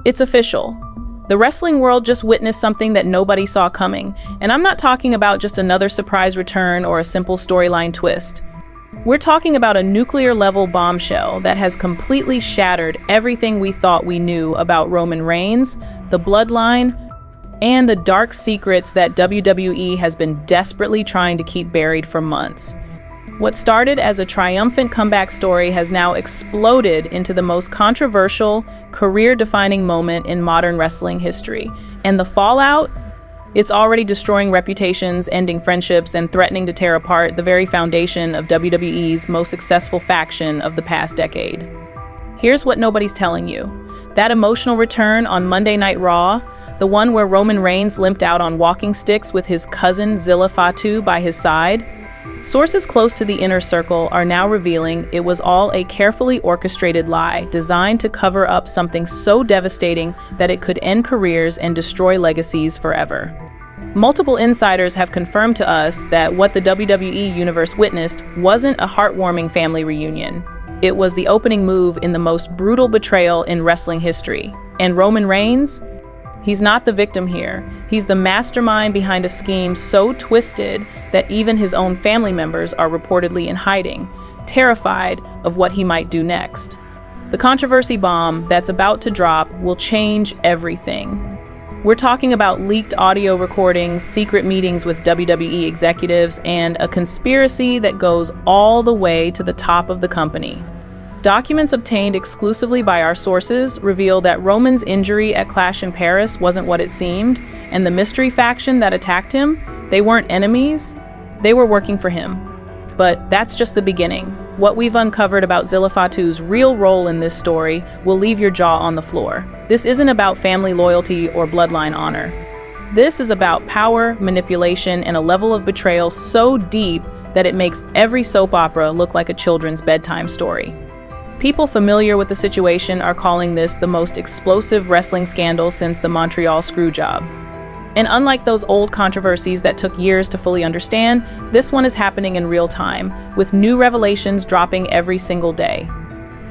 It's official. The wrestling world just witnessed something that nobody saw coming, and I'm not talking about just another surprise return or a simple storyline twist. We're talking about a nuclear-level bombshell that has completely shattered everything we thought we knew about Roman Reigns, the Bloodline, and the dark secrets that WWE has been desperately trying to keep buried for months. What started as a triumphant comeback story has now exploded into the most controversial, career-defining moment in modern wrestling history. And the fallout? It's already destroying reputations, ending friendships, and threatening to tear apart the very foundation of WWE's most successful faction of the past decade. Here's what nobody's telling you. That emotional return on Monday Night Raw, the one where Roman Reigns limped out on walking sticks with his cousin Zilla Fatu by his side, sources close to the inner circle are now revealing it was all a carefully orchestrated lie designed to cover up something so devastating that it could end careers and destroy legacies forever. Multiple insiders have confirmed to us that what the WWE Universe witnessed wasn't a heartwarming family reunion. It was the opening move in the most brutal betrayal in wrestling history. And Roman Reigns? He's not the victim here. He's the mastermind behind a scheme so twisted that even his own family members are reportedly in hiding, terrified of what he might do next. The controversy bomb that's about to drop will change everything. We're talking about leaked audio recordings, secret meetings with WWE executives, and a conspiracy that goes all the way to the top of the company. Documents obtained exclusively by our sources reveal that Roman's injury at Clash in Paris wasn't what it seemed, and the mystery faction that attacked him, they weren't enemies, they were working for him. But that's just the beginning. What we've uncovered about Zilla Fatu's real role in this story will leave your jaw on the floor. This isn't about family loyalty or bloodline honor. This is about power, manipulation, and a level of betrayal so deep that it makes every soap opera look like a children's bedtime story. People familiar with the situation are calling this the most explosive wrestling scandal since the Montreal Screwjob. And unlike those old controversies that took years to fully understand, this one is happening in real time, with new revelations dropping every single day.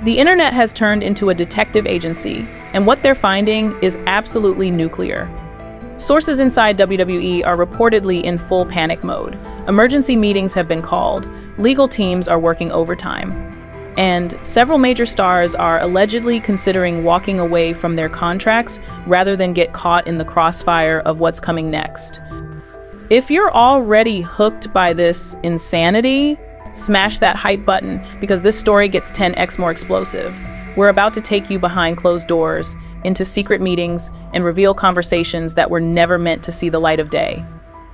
The internet has turned into a detective agency, and what they're finding is absolutely nuclear. Sources inside WWE are reportedly in full panic mode. Emergency meetings have been called, legal teams are working overtime. And several major stars are allegedly considering walking away from their contracts rather than get caught in the crossfire of what's coming next. If you're already hooked by this insanity, smash that hype button because this story gets 10x more explosive. We're about to take you behind closed doors, into secret meetings, and reveal conversations that were never meant to see the light of day.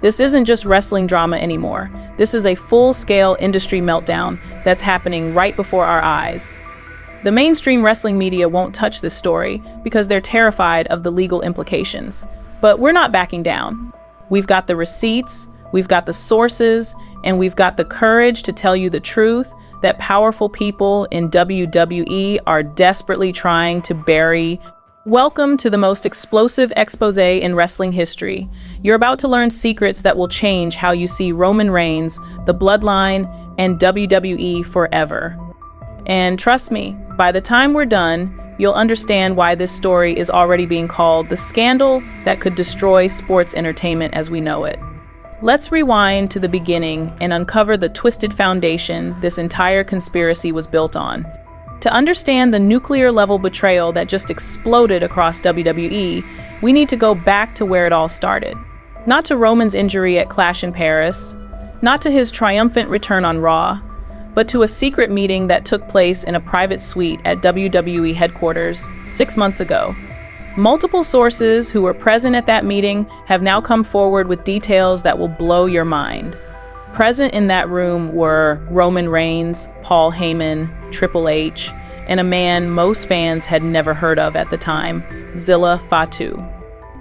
This isn't just wrestling drama anymore. This is a full-scale industry meltdown that's happening right before our eyes. The mainstream wrestling media won't touch this story because they're terrified of the legal implications. But we're not backing down. We've got the receipts, we've got the sources, and we've got the courage to tell you the truth that powerful people in WWE are desperately trying to bury. Welcome to the most explosive expose in wrestling history. You're about to learn secrets that will change how you see Roman Reigns, the Bloodline, and WWE forever. And trust me, by the time we're done, you'll understand why this story is already being called the scandal that could destroy sports entertainment as we know it. Let's rewind to the beginning and uncover the twisted foundation this entire conspiracy was built on. To understand the nuclear-level betrayal that just exploded across WWE, we need to go back to where it all started. Not to Roman's injury at Clash in Paris, not to his triumphant return on Raw, but to a secret meeting that took place in a private suite at WWE headquarters 6 months ago. Multiple sources who were present at that meeting have now come forward with details that will blow your mind. Present in that room were Roman Reigns, Paul Heyman, Triple H, and a man most fans had never heard of at the time, Zilla Fatu.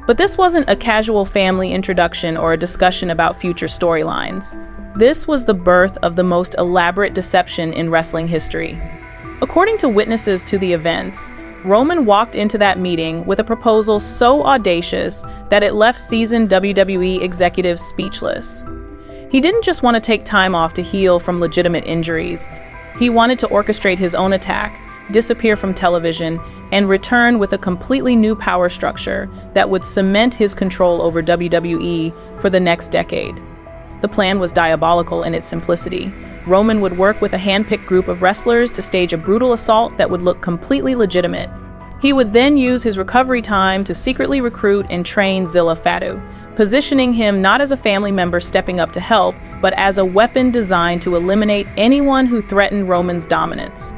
But this wasn't a casual family introduction or a discussion about future storylines. This was the birth of the most elaborate deception in wrestling history. According to witnesses to the events, Roman walked into that meeting with a proposal so audacious that it left seasoned WWE executives speechless. He didn't just want to take time off to heal from legitimate injuries. He wanted to orchestrate his own attack, disappear from television, and return with a completely new power structure that would cement his control over WWE for the next decade. The plan was diabolical in its simplicity. Roman would work with a hand-picked group of wrestlers to stage a brutal assault that would look completely legitimate. He would then use his recovery time to secretly recruit and train Zilla Fatu, positioning him not as a family member stepping up to help, but as a weapon designed to eliminate anyone who threatened Roman's dominance.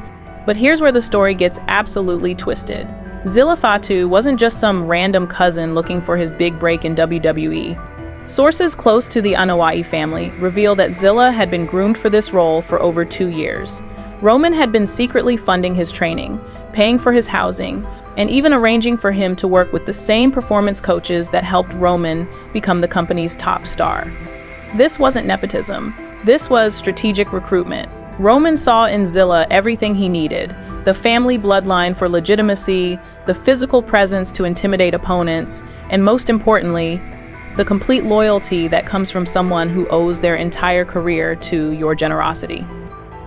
But here's where the story gets absolutely twisted. Zilla Fatu wasn't just some random cousin looking for his big break in WWE. Sources close to the Anoa'i family reveal that Zilla had been groomed for this role for over 2 years. Roman had been secretly funding his training, paying for his housing, and even arranging for him to work with the same performance coaches that helped Roman become the company's top star. This wasn't nepotism. This was strategic recruitment. Roman saw in Zilla everything he needed: the family bloodline for legitimacy, the physical presence to intimidate opponents, and most importantly, the complete loyalty that comes from someone who owes their entire career to your generosity.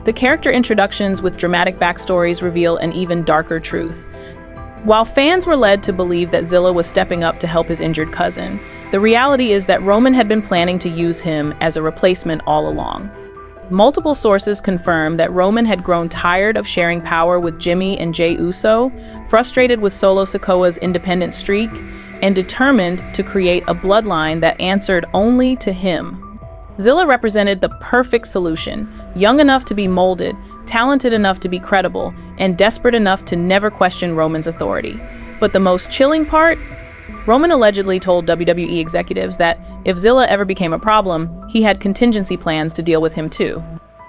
The character introductions with dramatic backstories reveal an even darker truth. While fans were led to believe that Zilla was stepping up to help his injured cousin, the reality is that Roman had been planning to use him as a replacement all along. Multiple sources confirm that Roman had grown tired of sharing power with Jimmy and Jey Uso, frustrated with Solo Sikoa's independent streak, and determined to create a bloodline that answered only to him. Zilla represented the perfect solution: young enough to be molded, talented enough to be credible, and desperate enough to never question Roman's authority. But the most chilling part? Roman allegedly told WWE executives that if Zilla ever became a problem, he had contingency plans to deal with him too.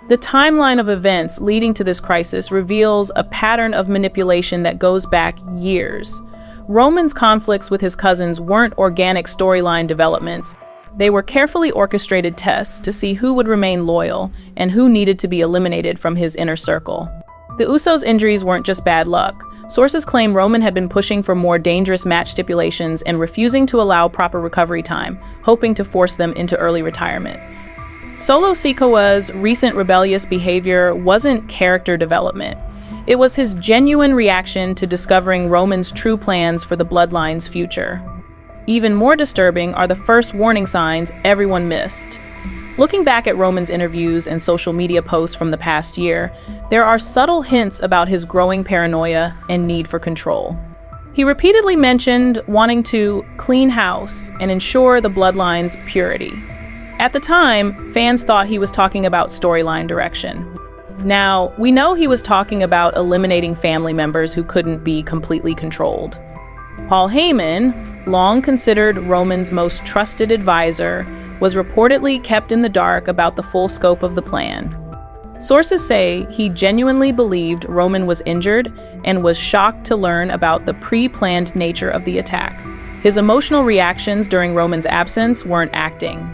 The timeline of events leading to this crisis reveals a pattern of manipulation that goes back years. Roman's conflicts with his cousins weren't organic storyline developments. They were carefully orchestrated tests to see who would remain loyal and who needed to be eliminated from his inner circle. The Usos' injuries weren't just bad luck. Sources claim Roman had been pushing for more dangerous match stipulations and refusing to allow proper recovery time, hoping to force them into early retirement. Solo Sikoa's recent rebellious behavior wasn't character development. It was his genuine reaction to discovering Roman's true plans for the bloodline's future. Even more disturbing are the first warning signs everyone missed. Looking back at Roman's interviews and social media posts from the past year, there are subtle hints about his growing paranoia and need for control. He repeatedly mentioned wanting to clean house and ensure the bloodline's purity. At the time, fans thought he was talking about storyline direction. Now, we know he was talking about eliminating family members who couldn't be completely controlled. Paul Heyman, long considered Roman's most trusted advisor, was reportedly kept in the dark about the full scope of the plan. Sources say he genuinely believed Roman was injured and was shocked to learn about the pre-planned nature of the attack. His emotional reactions during Roman's absence weren't acting.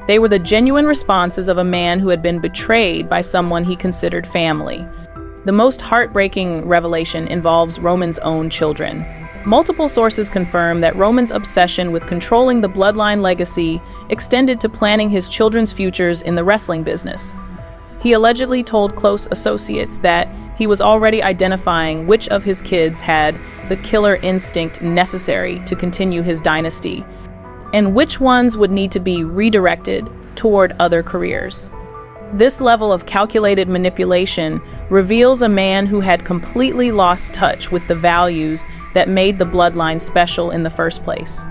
They were the genuine responses of a man who had been betrayed by someone he considered family. The most heartbreaking revelation involves Roman's own children. Multiple sources confirm that Roman's obsession with controlling the bloodline legacy extended to planning his children's futures in the wrestling business. He allegedly told close associates that he was already identifying which of his kids had the killer instinct necessary to continue his dynasty, and which ones would need to be redirected toward other careers. This level of calculated manipulation reveals a man who had completely lost touch with the values that made the bloodline special in the first place.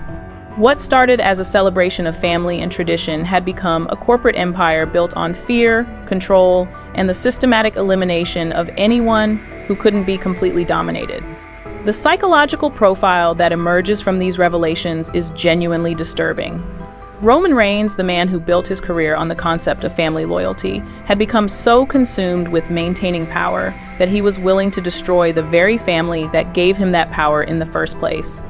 What started as a celebration of family and tradition had become a corporate empire built on fear, control, and the systematic elimination of anyone who couldn't be completely dominated. The psychological profile that emerges from these revelations is genuinely disturbing. Roman Reigns, the man who built his career on the concept of family loyalty, had become so consumed with maintaining power that he was willing to destroy the very family that gave him that power in the first place.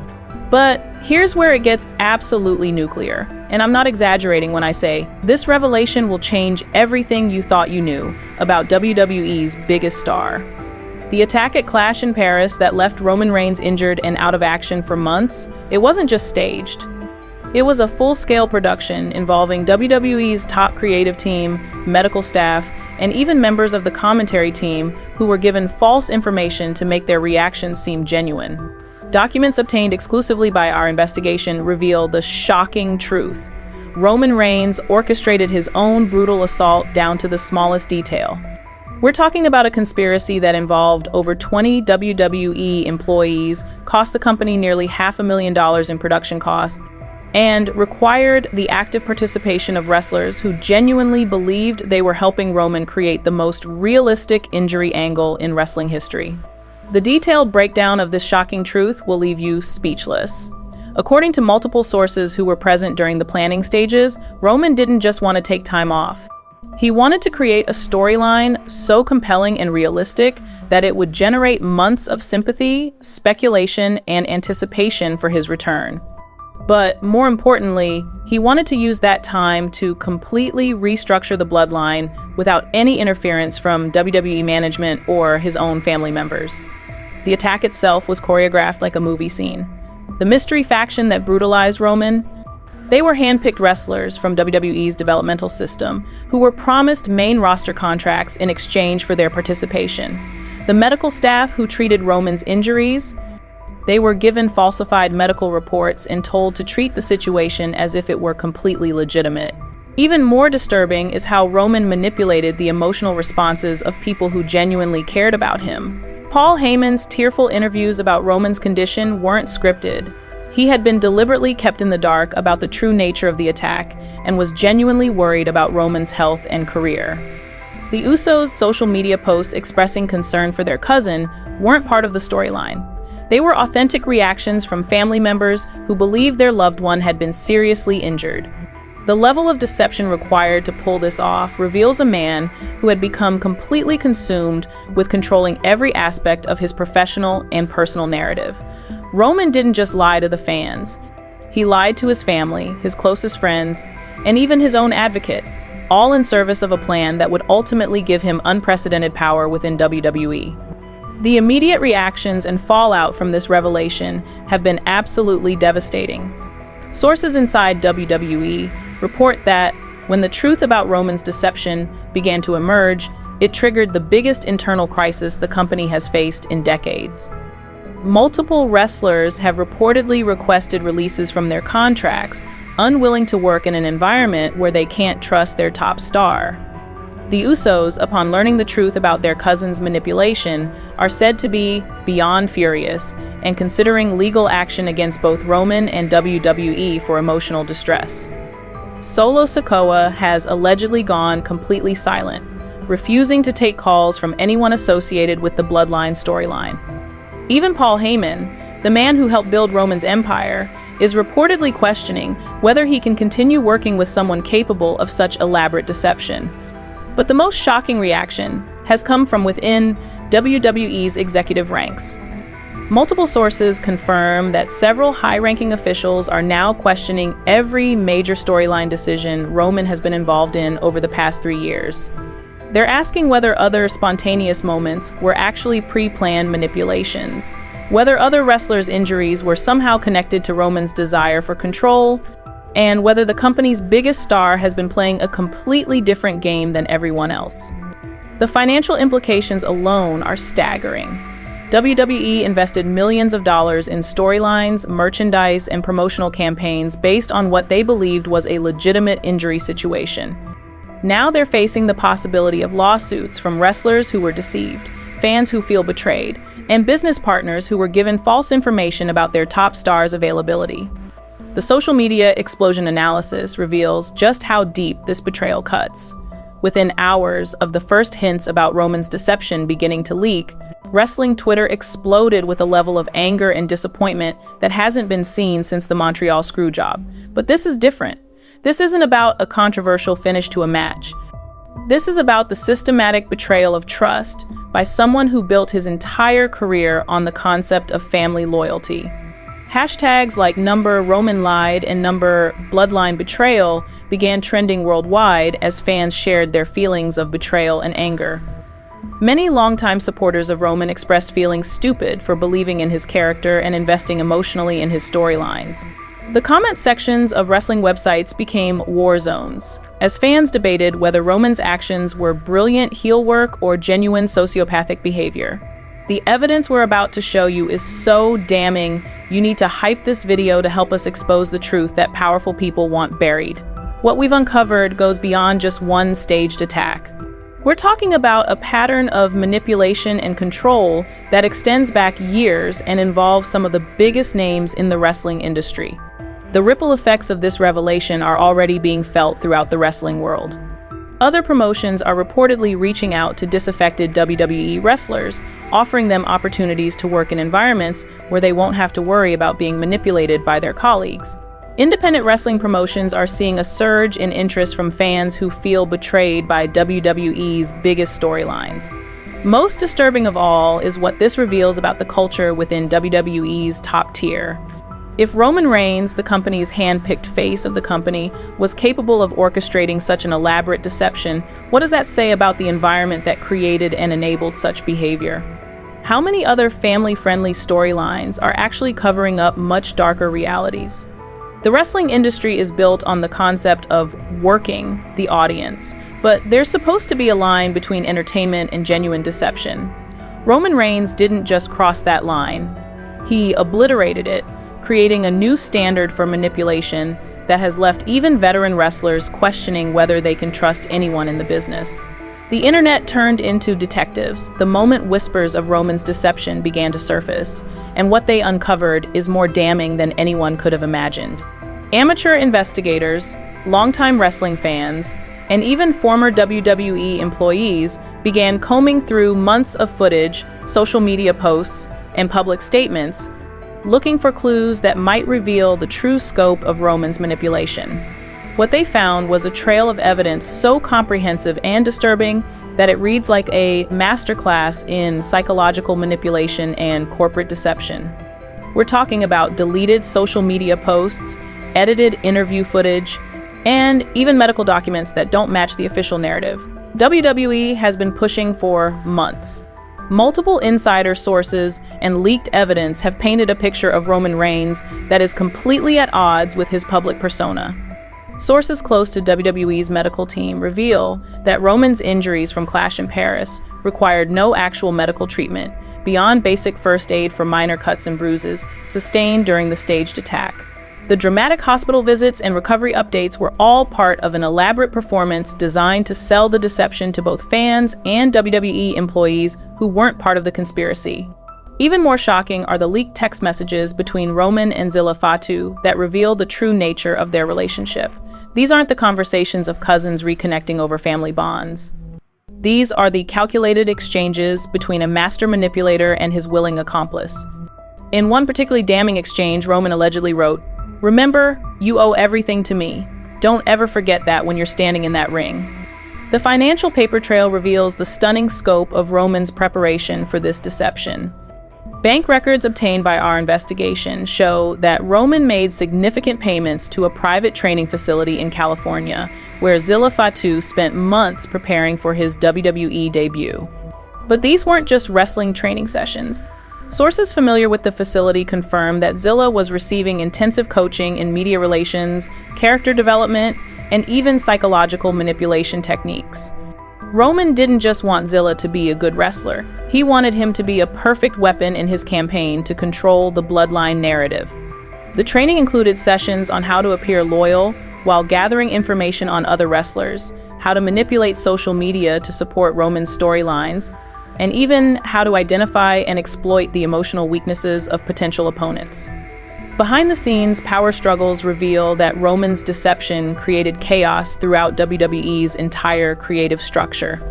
But here's where it gets absolutely nuclear, and I'm not exaggerating when I say this revelation will change everything you thought you knew about WWE's biggest star. The attack at Clash in Paris that left Roman Reigns injured and out of action for months, it wasn't just staged. It was a full-scale production involving WWE's top creative team, medical staff, and even members of the commentary team who were given false information to make their reactions seem genuine. Documents obtained exclusively by our investigation reveal the shocking truth. Roman Reigns orchestrated his own brutal assault down to the smallest detail. We're talking about a conspiracy that involved over 20 WWE employees, cost the company nearly $500,000 in production costs, and required the active participation of wrestlers who genuinely believed they were helping Roman create the most realistic injury angle in wrestling history. The detailed breakdown of this shocking truth will leave you speechless. According to multiple sources who were present during the planning stages, Roman didn't just want to take time off. He wanted to create a storyline so compelling and realistic that it would generate months of sympathy, speculation, and anticipation for his return. But more importantly, he wanted to use that time to completely restructure the bloodline without any interference from WWE management or his own family members. The attack itself was choreographed like a movie scene. The mystery faction that brutalized Roman, they were handpicked wrestlers from WWE's developmental system who were promised main roster contracts in exchange for their participation. The medical staff who treated Roman's injuries, they were given falsified medical reports and told to treat the situation as if it were completely legitimate. Even more disturbing is how Roman manipulated the emotional responses of people who genuinely cared about him. Paul Heyman's tearful interviews about Roman's condition weren't scripted. He had been deliberately kept in the dark about the true nature of the attack and was genuinely worried about Roman's health and career. The Usos' social media posts expressing concern for their cousin weren't part of the storyline. They were authentic reactions from family members who believed their loved one had been seriously injured. The level of deception required to pull this off reveals a man who had become completely consumed with controlling every aspect of his professional and personal narrative. Roman didn't just lie to the fans. He lied to his family, his closest friends, and even his own advocate, all in service of a plan that would ultimately give him unprecedented power within WWE. The immediate reactions and fallout from this revelation have been absolutely devastating. Sources inside WWE report that when the truth about Roman's deception began to emerge, it triggered the biggest internal crisis the company has faced in decades. Multiple wrestlers have reportedly requested releases from their contracts, unwilling to work in an environment where they can't trust their top star. The Usos, upon learning the truth about their cousin's manipulation, are said to be beyond furious and considering legal action against both Roman and WWE for emotional distress. Solo Sikoa has allegedly gone completely silent, refusing to take calls from anyone associated with the Bloodline storyline. Even Paul Heyman, the man who helped build Roman's empire, is reportedly questioning whether he can continue working with someone capable of such elaborate deception. But the most shocking reaction has come from within WWE's executive ranks. Multiple sources confirm that several high-ranking officials are now questioning every major storyline decision Roman has been involved in over the past 3 years. They're asking whether other spontaneous moments were actually pre-planned manipulations, whether other wrestlers' injuries were somehow connected to Roman's desire for control, and whether the company's biggest star has been playing a completely different game than everyone else. The financial implications alone are staggering. WWE invested millions of dollars in storylines, merchandise, and promotional campaigns based on what they believed was a legitimate injury situation. Now they're facing the possibility of lawsuits from wrestlers who were deceived, fans who feel betrayed, and business partners who were given false information about their top stars' availability. The social media explosion analysis reveals just how deep this betrayal cuts. Within hours of the first hints about Roman's deception beginning to leak, wrestling Twitter exploded with a level of anger and disappointment that hasn't been seen since the Montreal Screwjob. But this is different. This isn't about a controversial finish to a match. This is about the systematic betrayal of trust by someone who built his entire career on the concept of family loyalty. Hashtags like #Roman lied and #Bloodline betrayal began trending worldwide as fans shared their feelings of betrayal and anger. Many longtime supporters of Roman expressed feeling stupid for believing in his character and investing emotionally in his storylines. The comment sections of wrestling websites became war zones, as fans debated whether Roman's actions were brilliant heel work or genuine sociopathic behavior. The evidence we're about to show you is so damning, you need to hype this video to help us expose the truth that powerful people want buried. What we've uncovered goes beyond just one staged attack. We're talking about a pattern of manipulation and control that extends back years and involves some of the biggest names in the wrestling industry. The ripple effects of this revelation are already being felt throughout the wrestling world. Other promotions are reportedly reaching out to disaffected WWE wrestlers, offering them opportunities to work in environments where they won't have to worry about being manipulated by their colleagues. Independent wrestling promotions are seeing a surge in interest from fans who feel betrayed by WWE's biggest storylines. Most disturbing of all is what this reveals about the culture within WWE's top tier. If Roman Reigns, the company's hand-picked face of the company, was capable of orchestrating such an elaborate deception, what does that say about the environment that created and enabled such behavior? How many other family-friendly storylines are actually covering up much darker realities? The wrestling industry is built on the concept of working the audience, but there's supposed to be a line between entertainment and genuine deception. Roman Reigns didn't just cross that line, he obliterated it, creating a new standard for manipulation that has left even veteran wrestlers questioning whether they can trust anyone in the business. The internet turned into detectives the moment whispers of Roman's deception began to surface, and what they uncovered is more damning than anyone could have imagined. Amateur investigators, longtime wrestling fans, and even former WWE employees began combing through months of footage, social media posts, and public statements, looking for clues that might reveal the true scope of Roman's manipulation. What they found was a trail of evidence so comprehensive and disturbing that it reads like a masterclass in psychological manipulation and corporate deception. We're talking about deleted social media posts, edited interview footage, and even medical documents that don't match the official narrative. WWE has been pushing for months. Multiple insider sources and leaked evidence have painted a picture of Roman Reigns that is completely at odds with his public persona. Sources close to WWE's medical team reveal that Roman's injuries from Clash in Paris required no actual medical treatment beyond basic first aid for minor cuts and bruises sustained during the staged attack. The dramatic hospital visits and recovery updates were all part of an elaborate performance designed to sell the deception to both fans and WWE employees who weren't part of the conspiracy. Even more shocking are the leaked text messages between Roman and Zilla Fatu that reveal the true nature of their relationship. These aren't the conversations of cousins reconnecting over family bonds. These are the calculated exchanges between a master manipulator and his willing accomplice. In one particularly damning exchange, Roman allegedly wrote, "Remember, you owe everything to me. Don't ever forget that when you're standing in that ring." The financial paper trail reveals the stunning scope of Roman's preparation for this deception. Bank records obtained by our investigation show that Roman made significant payments to a private training facility in California, where Zilla Fatu spent months preparing for his WWE debut. But these weren't just wrestling training sessions. Sources familiar with the facility confirm that Zilla was receiving intensive coaching in media relations, character development, and even psychological manipulation techniques. Roman didn't just want Zilla to be a good wrestler. He wanted him to be a perfect weapon in his campaign to control the Bloodline narrative. The training included sessions on how to appear loyal while gathering information on other wrestlers, how to manipulate social media to support Roman's storylines, and even how to identify and exploit the emotional weaknesses of potential opponents. Behind the scenes, power struggles reveal that Roman's deception created chaos throughout WWE's entire creative structure.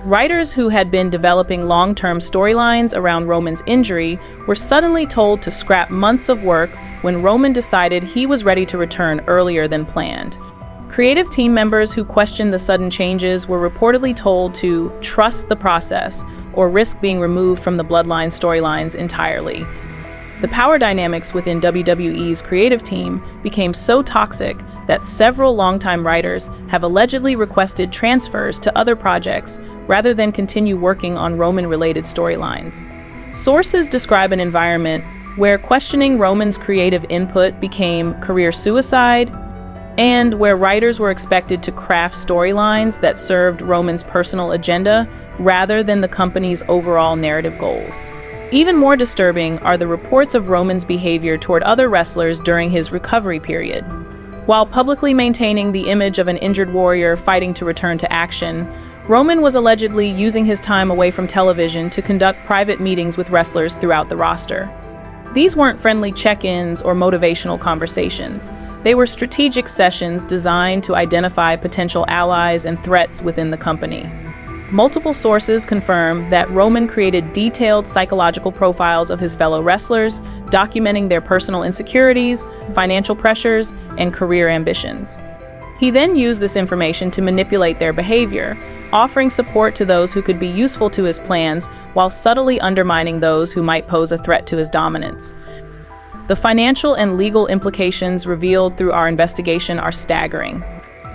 Writers who had been developing long-term storylines around Roman's injury were suddenly told to scrap months of work when Roman decided he was ready to return earlier than planned. Creative team members who questioned the sudden changes were reportedly told to trust the process or risk being removed from the Bloodline storylines entirely. The power dynamics within WWE's creative team became so toxic that several longtime writers have allegedly requested transfers to other projects rather than continue working on Roman-related storylines. Sources describe an environment where questioning Roman's creative input became career suicide, and where writers were expected to craft storylines that served Roman's personal agenda rather than the company's overall narrative goals. Even more disturbing are the reports of Roman's behavior toward other wrestlers during his recovery period. While publicly maintaining the image of an injured warrior fighting to return to action, Roman was allegedly using his time away from television to conduct private meetings with wrestlers throughout the roster. These weren't friendly check-ins or motivational conversations. They were strategic sessions designed to identify potential allies and threats within the company. Multiple sources confirm that Roman created detailed psychological profiles of his fellow wrestlers, documenting their personal insecurities, financial pressures, and career ambitions. He then used this information to manipulate their behavior, offering support to those who could be useful to his plans while subtly undermining those who might pose a threat to his dominance. The financial and legal implications revealed through our investigation are staggering.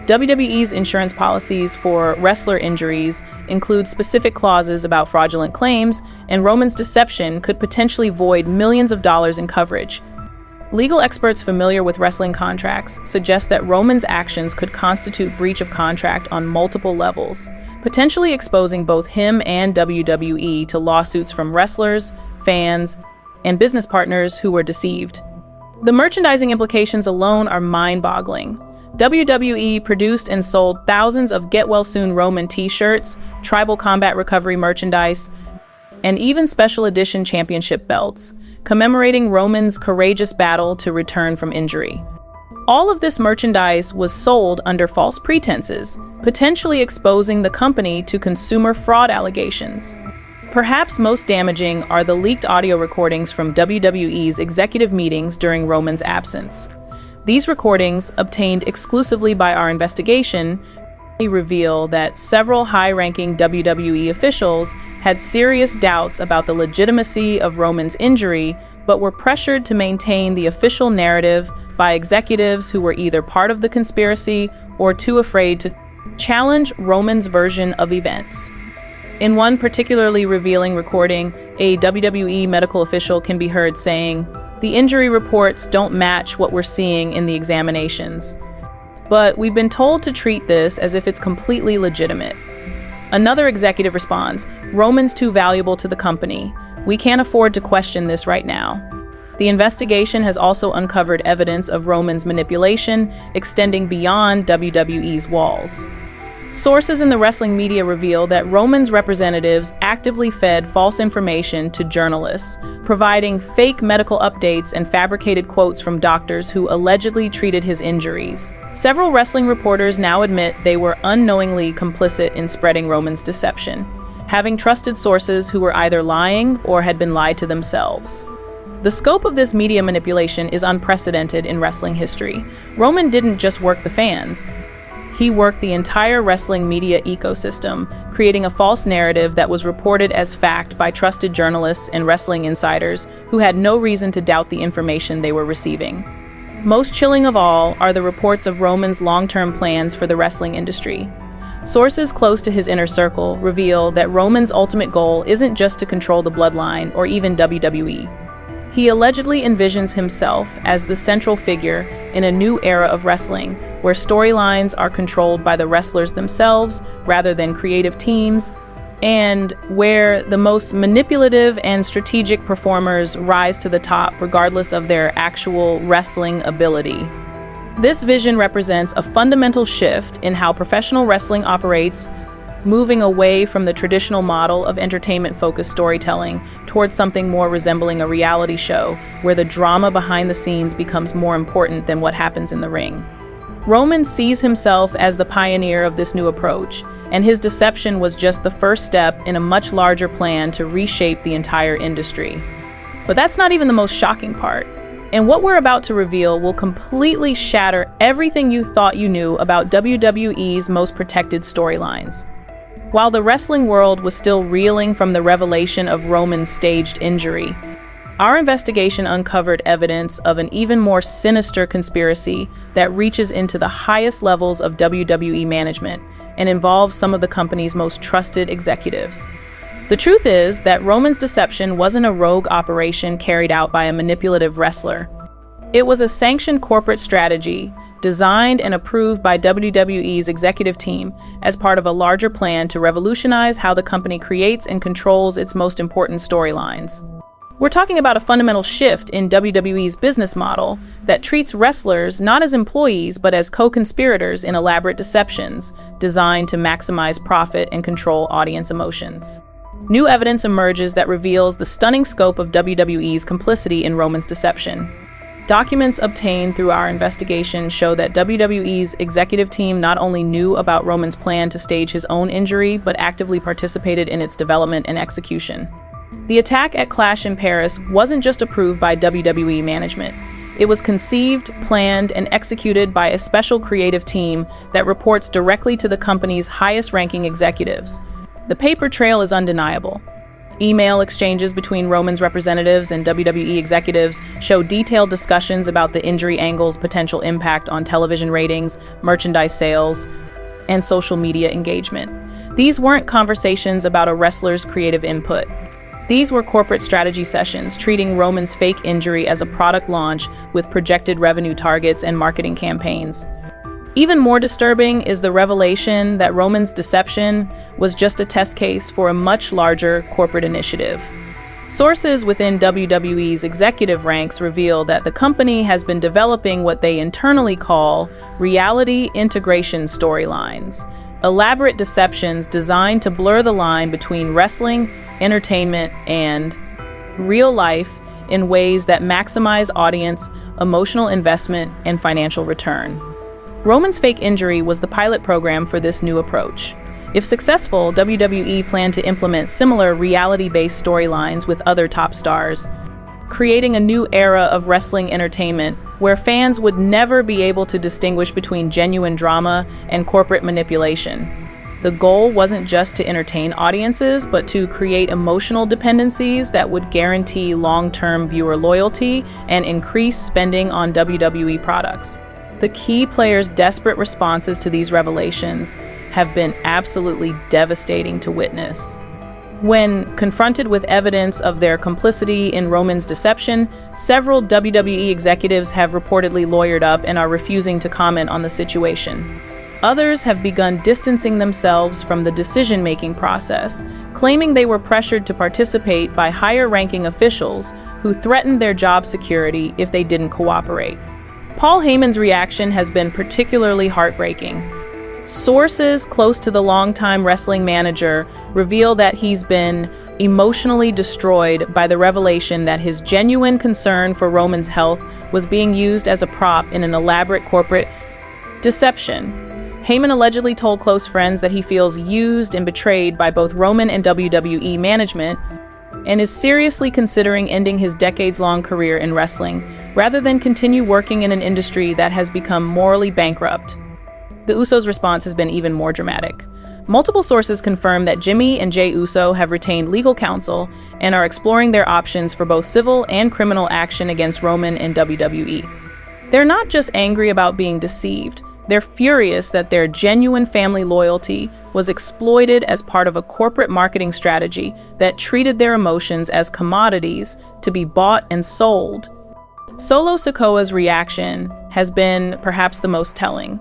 WWE's insurance policies for wrestler injuries include specific clauses about fraudulent claims, and Roman's deception could potentially void millions of dollars in coverage. Legal experts familiar with wrestling contracts suggest that Roman's actions could constitute breach of contract on multiple levels, potentially exposing both him and WWE to lawsuits from wrestlers, fans, and business partners who were deceived. The merchandising implications alone are mind-boggling. WWE produced and sold thousands of get-well-soon Roman t-shirts, tribal combat recovery merchandise, and even special edition championship belts, commemorating Roman's courageous battle to return from injury. All of this merchandise was sold under false pretenses, potentially exposing the company to consumer fraud allegations. Perhaps most damaging are the leaked audio recordings from WWE's executive meetings during Roman's absence. These recordings, obtained exclusively by our investigation, reveal that several high-ranking WWE officials had serious doubts about the legitimacy of Roman's injury, but were pressured to maintain the official narrative by executives who were either part of the conspiracy or too afraid to challenge Roman's version of events. In one particularly revealing recording, a WWE medical official can be heard saying, "The injury reports don't match what we're seeing in the examinations. But we've been told to treat this as if it's completely legitimate." Another executive responds, "Roman's too valuable to the company. We can't afford to question this right now." The investigation has also uncovered evidence of Roman's manipulation extending beyond WWE's walls. Sources in the wrestling media reveal that Roman's representatives actively fed false information to journalists, providing fake medical updates and fabricated quotes from doctors who allegedly treated his injuries. Several wrestling reporters now admit they were unknowingly complicit in spreading Roman's deception, having trusted sources who were either lying or had been lied to themselves. The scope of this media manipulation is unprecedented in wrestling history. Roman didn't just work the fans. He worked the entire wrestling media ecosystem, creating a false narrative that was reported as fact by trusted journalists and wrestling insiders who had no reason to doubt the information they were receiving. Most chilling of all are the reports of Roman's long-term plans for the wrestling industry. Sources close to his inner circle reveal that Roman's ultimate goal isn't just to control the Bloodline or even WWE. He allegedly envisions himself as the central figure in a new era of wrestling, where storylines are controlled by the wrestlers themselves rather than creative teams, and where the most manipulative and strategic performers rise to the top regardless of their actual wrestling ability. This vision represents a fundamental shift in how professional wrestling operates, moving away from the traditional model of entertainment-focused storytelling towards something more resembling a reality show, where the drama behind the scenes becomes more important than what happens in the ring. Roman sees himself as the pioneer of this new approach, and his deception was just the first step in a much larger plan to reshape the entire industry. But that's not even the most shocking part. And what we're about to reveal will completely shatter everything you thought you knew about WWE's most protected storylines. While the wrestling world was still reeling from the revelation of Roman's staged injury, our investigation uncovered evidence of an even more sinister conspiracy that reaches into the highest levels of WWE management and involves some of the company's most trusted executives. The truth is that Roman's deception wasn't a rogue operation carried out by a manipulative wrestler. It was a sanctioned corporate strategy designed and approved by WWE's executive team as part of a larger plan to revolutionize how the company creates and controls its most important storylines. We're talking about a fundamental shift in WWE's business model that treats wrestlers not as employees but as co-conspirators in elaborate deceptions designed to maximize profit and control audience emotions. New evidence emerges that reveals the stunning scope of WWE's complicity in Roman's deception. Documents obtained through our investigation show that WWE's executive team not only knew about Roman's plan to stage his own injury, but actively participated in its development and execution. The attack at Clash in Paris wasn't just approved by WWE management. It was conceived, planned, and executed by a special creative team that reports directly to the company's highest-ranking executives. The paper trail is undeniable. Email exchanges between Roman's representatives and WWE executives show detailed discussions about the injury angle's potential impact on television ratings, merchandise sales, and social media engagement. These weren't conversations about a wrestler's creative input. These were corporate strategy sessions, treating Roman's fake injury as a product launch with projected revenue targets and marketing campaigns. Even more disturbing is the revelation that Roman's deception was just a test case for a much larger corporate initiative. Sources within WWE's executive ranks reveal that the company has been developing what they internally call reality integration storylines, elaborate deceptions designed to blur the line between wrestling, entertainment, and real life in ways that maximize audience, emotional investment, and financial return. Roman's fake injury was the pilot program for this new approach. If successful, WWE planned to implement similar reality-based storylines with other top stars, creating a new era of wrestling entertainment where fans would never be able to distinguish between genuine drama and corporate manipulation. The goal wasn't just to entertain audiences, but to create emotional dependencies that would guarantee long-term viewer loyalty and increase spending on WWE products. The key players' desperate responses to these revelations have been absolutely devastating to witness. When confronted with evidence of their complicity in Roman's deception, several WWE executives have reportedly lawyered up and are refusing to comment on the situation. Others have begun distancing themselves from the decision-making process, claiming they were pressured to participate by higher-ranking officials who threatened their job security if they didn't cooperate. Paul Heyman's reaction has been particularly heartbreaking. Sources close to the longtime wrestling manager reveal that he's been emotionally destroyed by the revelation that his genuine concern for Roman's health was being used as a prop in an elaborate corporate deception. Heyman allegedly told close friends that he feels used and betrayed by both Roman and WWE management, and is seriously considering ending his decades-long career in wrestling, rather than continue working in an industry that has become morally bankrupt. The Usos' response has been even more dramatic. Multiple sources confirm that Jimmy and Jey Uso have retained legal counsel and are exploring their options for both civil and criminal action against Roman and WWE. They're not just angry about being deceived, they're furious that their genuine family loyalty was exploited as part of a corporate marketing strategy that treated their emotions as commodities to be bought and sold. Solo Sikoa's reaction has been perhaps the most telling.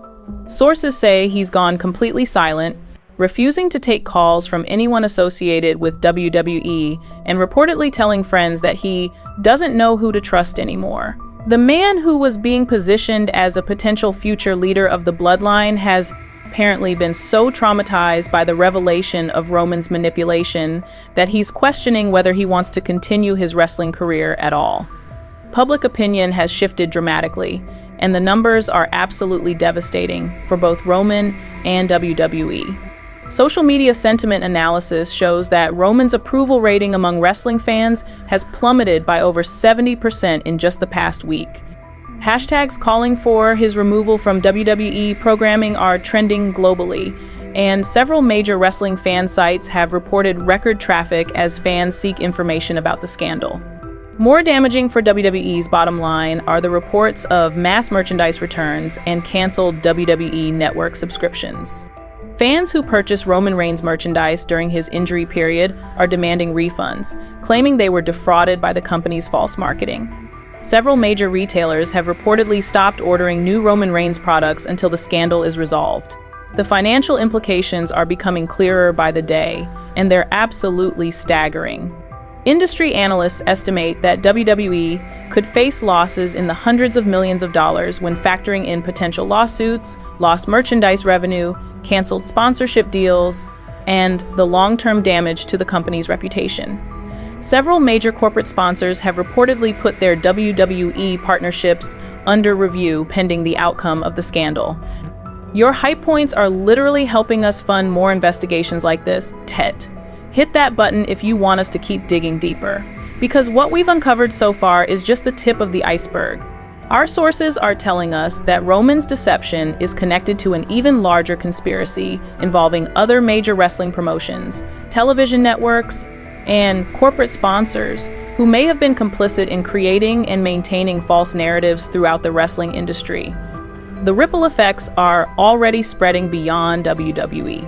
Sources say he's gone completely silent, refusing to take calls from anyone associated with WWE, and reportedly telling friends that he doesn't know who to trust anymore. The man who was being positioned as a potential future leader of the Bloodline has apparently been so traumatized by the revelation of Roman's manipulation that he's questioning whether he wants to continue his wrestling career at all. Public opinion has shifted dramatically, and the numbers are absolutely devastating for both Roman and WWE. Social media sentiment analysis shows that Roman's approval rating among wrestling fans has plummeted by over 70% in just the past week. Hashtags calling for his removal from WWE programming are trending globally, and several major wrestling fan sites have reported record traffic as fans seek information about the scandal. More damaging for WWE's bottom line are the reports of mass merchandise returns and canceled WWE Network subscriptions. Fans who purchased Roman Reigns merchandise during his injury period are demanding refunds, claiming they were defrauded by the company's false marketing. Several major retailers have reportedly stopped ordering new Roman Reigns products until the scandal is resolved. The financial implications are becoming clearer by the day, and they're absolutely staggering. Industry analysts estimate that WWE could face losses in the hundreds of millions of dollars when factoring in potential lawsuits, lost merchandise revenue, canceled sponsorship deals, and the long-term damage to the company's reputation. Several major corporate sponsors have reportedly put their WWE partnerships under review pending the outcome of the scandal. Your hype points are literally helping us fund more investigations like this, Tet. Hit that button if you want us to keep digging deeper, because what we've uncovered so far is just the tip of the iceberg. Our sources are telling us that Roman's deception is connected to an even larger conspiracy involving other major wrestling promotions, television networks, and corporate sponsors who may have been complicit in creating and maintaining false narratives throughout the wrestling industry. The ripple effects are already spreading beyond WWE.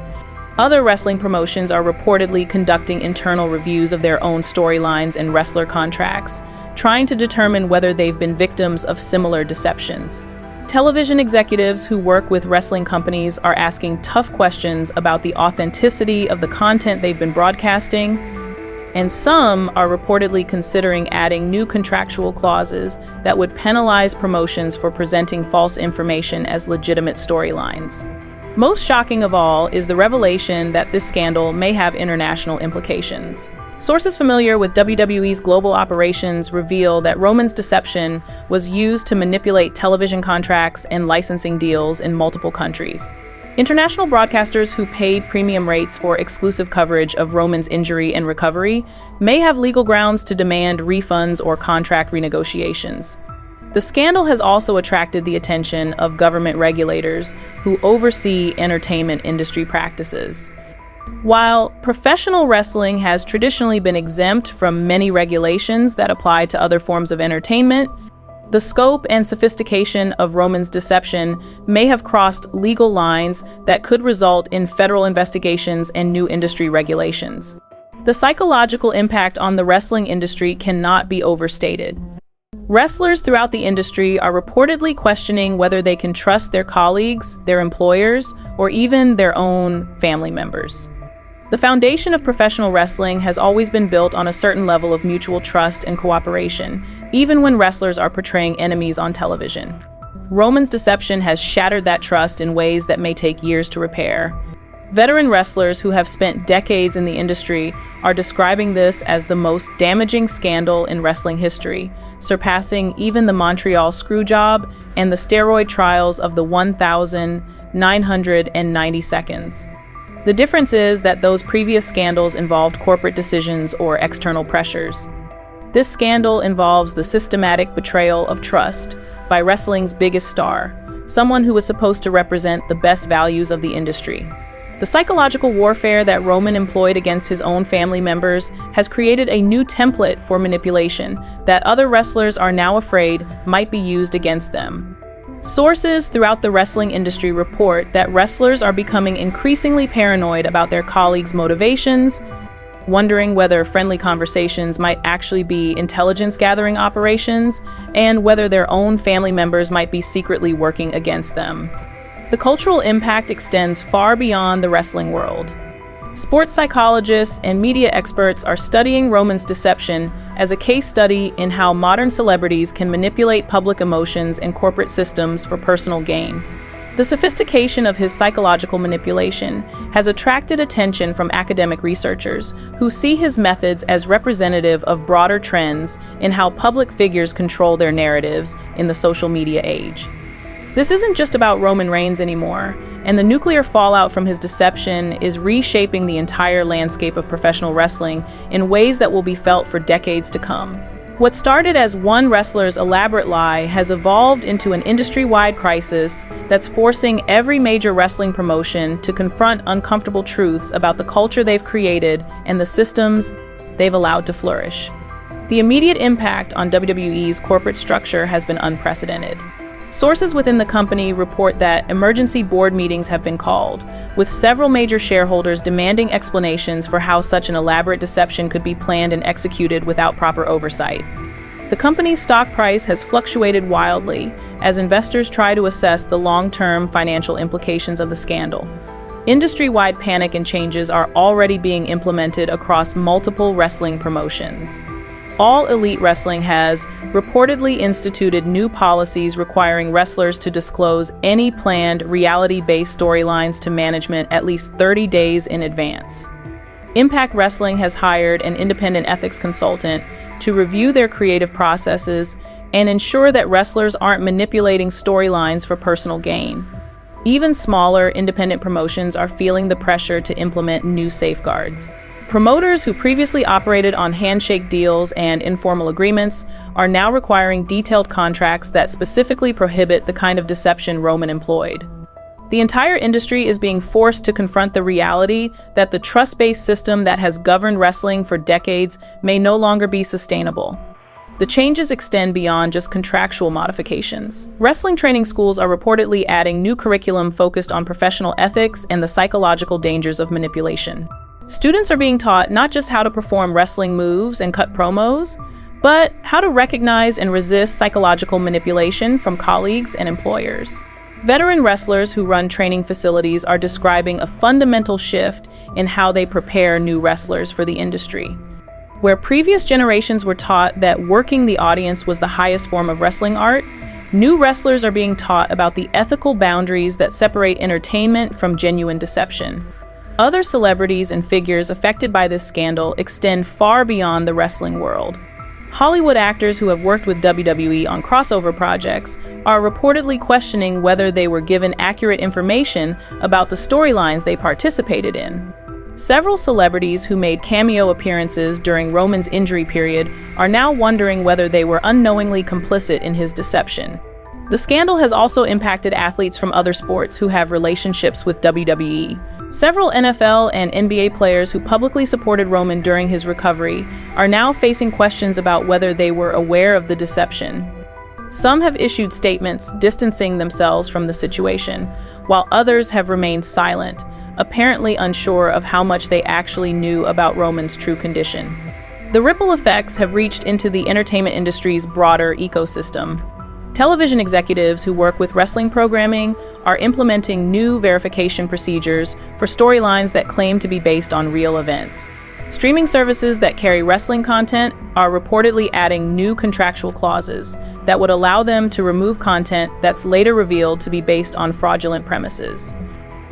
Other wrestling promotions are reportedly conducting internal reviews of their own storylines and wrestler contracts, trying to determine whether they've been victims of similar deceptions. Television executives who work with wrestling companies are asking tough questions about the authenticity of the content they've been broadcasting, and some are reportedly considering adding new contractual clauses that would penalize promotions for presenting false information as legitimate storylines. Most shocking of all is the revelation that this scandal may have international implications. Sources familiar with WWE's global operations reveal that Roman's deception was used to manipulate television contracts and licensing deals in multiple countries. International broadcasters who paid premium rates for exclusive coverage of Roman's injury and recovery may have legal grounds to demand refunds or contract renegotiations. The scandal has also attracted the attention of government regulators who oversee entertainment industry practices. While professional wrestling has traditionally been exempt from many regulations that apply to other forms of entertainment, the scope and sophistication of Roman's deception may have crossed legal lines that could result in federal investigations and new industry regulations. The psychological impact on the wrestling industry cannot be overstated. Wrestlers throughout the industry are reportedly questioning whether they can trust their colleagues, their employers, or even their own family members. The foundation of professional wrestling has always been built on a certain level of mutual trust and cooperation, even when wrestlers are portraying enemies on television. Roman's deception has shattered that trust in ways that may take years to repair. Veteran wrestlers who have spent decades in the industry are describing this as the most damaging scandal in wrestling history, surpassing even the Montreal Screwjob and the steroid trials of the 1,990 seconds. The difference is that those previous scandals involved corporate decisions or external pressures. This scandal involves the systematic betrayal of trust by wrestling's biggest star, someone who was supposed to represent the best values of the industry. The psychological warfare that Roman employed against his own family members has created a new template for manipulation that other wrestlers are now afraid might be used against them. Sources throughout the wrestling industry report that wrestlers are becoming increasingly paranoid about their colleagues' motivations, wondering whether friendly conversations might actually be intelligence-gathering operations, and whether their own family members might be secretly working against them. The cultural impact extends far beyond the wrestling world. Sports psychologists and media experts are studying Roman's deception as a case study in how modern celebrities can manipulate public emotions and corporate systems for personal gain. The sophistication of his psychological manipulation has attracted attention from academic researchers who see his methods as representative of broader trends in how public figures control their narratives in the social media age. This isn't just about Roman Reigns anymore, and the nuclear fallout from his deception is reshaping the entire landscape of professional wrestling in ways that will be felt for decades to come. What started as one wrestler's elaborate lie has evolved into an industry-wide crisis that's forcing every major wrestling promotion to confront uncomfortable truths about the culture they've created and the systems they've allowed to flourish. The immediate impact on WWE's corporate structure has been unprecedented. Sources within the company report that emergency board meetings have been called, with several major shareholders demanding explanations for how such an elaborate deception could be planned and executed without proper oversight. The company's stock price has fluctuated wildly as investors try to assess the long-term financial implications of the scandal. Industry-wide panic and changes are already being implemented across multiple wrestling promotions. All Elite Wrestling has reportedly instituted new policies requiring wrestlers to disclose any planned reality-based storylines to management at least 30 days in advance. Impact Wrestling has hired an independent ethics consultant to review their creative processes and ensure that wrestlers aren't manipulating storylines for personal gain. Even smaller, independent promotions are feeling the pressure to implement new safeguards. Promoters who previously operated on handshake deals and informal agreements are now requiring detailed contracts that specifically prohibit the kind of deception Roman employed. The entire industry is being forced to confront the reality that the trust-based system that has governed wrestling for decades may no longer be sustainable. The changes extend beyond just contractual modifications. Wrestling training schools are reportedly adding new curriculum focused on professional ethics and the psychological dangers of manipulation. Students are being taught not just how to perform wrestling moves and cut promos, but how to recognize and resist psychological manipulation from colleagues and employers. Veteran wrestlers who run training facilities are describing a fundamental shift in how they prepare new wrestlers for the industry. Where previous generations were taught that working the audience was the highest form of wrestling art, new wrestlers are being taught about the ethical boundaries that separate entertainment from genuine deception. Other celebrities and figures affected by this scandal extend far beyond the wrestling world. Hollywood actors who have worked with WWE on crossover projects are reportedly questioning whether they were given accurate information about the storylines they participated in. Several celebrities who made cameo appearances during Roman's injury period are now wondering whether they were unknowingly complicit in his deception. The scandal has also impacted athletes from other sports who have relationships with WWE. Several NFL and NBA players who publicly supported Roman during his recovery are now facing questions about whether they were aware of the deception. Some have issued statements distancing themselves from the situation, while others have remained silent, apparently unsure of how much they actually knew about Roman's true condition. The ripple effects have reached into the entertainment industry's broader ecosystem. Television executives who work with wrestling programming are implementing new verification procedures for storylines that claim to be based on real events. Streaming services that carry wrestling content are reportedly adding new contractual clauses that would allow them to remove content that's later revealed to be based on fraudulent premises.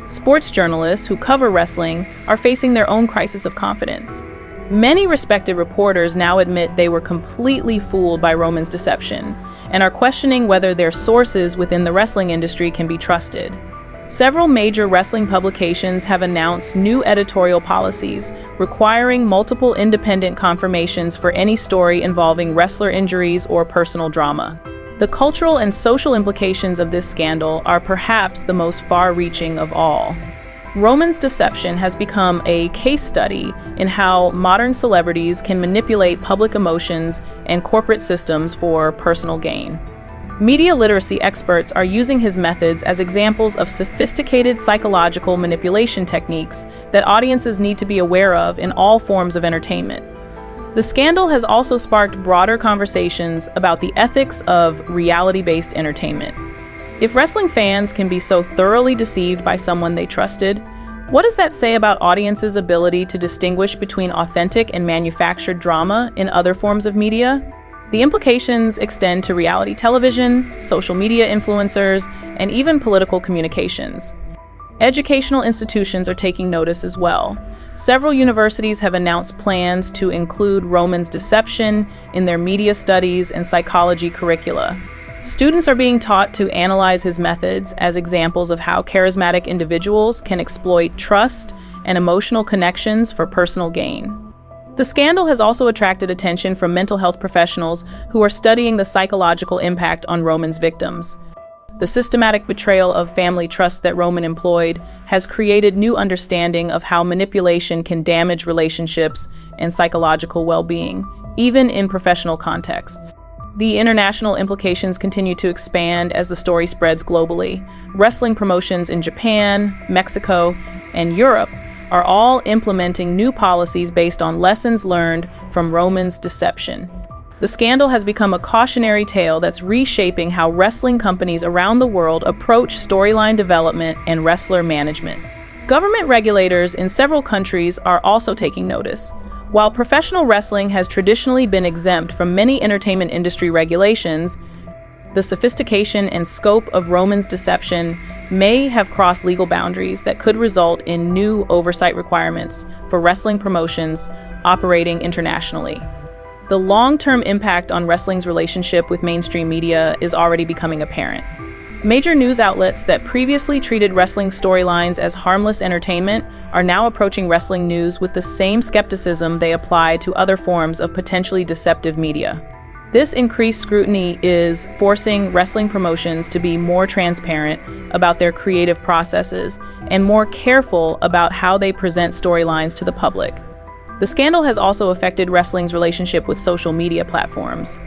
Sports journalists who cover wrestling are facing their own crisis of confidence. Many respected reporters now admit they were completely fooled by Roman's deception and are questioning whether their sources within the wrestling industry can be trusted. Several major wrestling publications have announced new editorial policies requiring multiple independent confirmations for any story involving wrestler injuries or personal drama. The cultural and social implications of this scandal are perhaps the most far-reaching of all. Roman's deception has become a case study in how modern celebrities can manipulate public emotions and corporate systems for personal gain. Media literacy experts are using his methods as examples of sophisticated psychological manipulation techniques that audiences need to be aware of in all forms of entertainment. The scandal has also sparked broader conversations about the ethics of reality-based entertainment. If wrestling fans can be so thoroughly deceived by someone they trusted, what does that say about audiences' ability to distinguish between authentic and manufactured drama in other forms of media? The implications extend to reality television, social media influencers, and even political communications. Educational institutions are taking notice as well. Several universities have announced plans to include Roman's deception in their media studies and psychology curricula. Students are being taught to analyze his methods as examples of how charismatic individuals can exploit trust and emotional connections for personal gain. The scandal has also attracted attention from mental health professionals who are studying the psychological impact on Roman's victims. The systematic betrayal of family trust that Roman employed has created new understanding of how manipulation can damage relationships and psychological well-being, even in professional contexts. The international implications continue to expand as the story spreads globally. Wrestling promotions in Japan, Mexico, and Europe are all implementing new policies based on lessons learned from Roman's deception. The scandal has become a cautionary tale that's reshaping how wrestling companies around the world approach storyline development and wrestler management. Government regulators in several countries are also taking notice. While professional wrestling has traditionally been exempt from many entertainment industry regulations, the sophistication and scope of Roman's deception may have crossed legal boundaries that could result in new oversight requirements for wrestling promotions operating internationally. The long-term impact on wrestling's relationship with mainstream media is already becoming apparent. Major news outlets that previously treated wrestling storylines as harmless entertainment are now approaching wrestling news with the same skepticism they apply to other forms of potentially deceptive media. This increased scrutiny is forcing wrestling promotions to be more transparent about their creative processes and more careful about how they present storylines to the public. The scandal has also affected wrestling's relationship with social media platforms.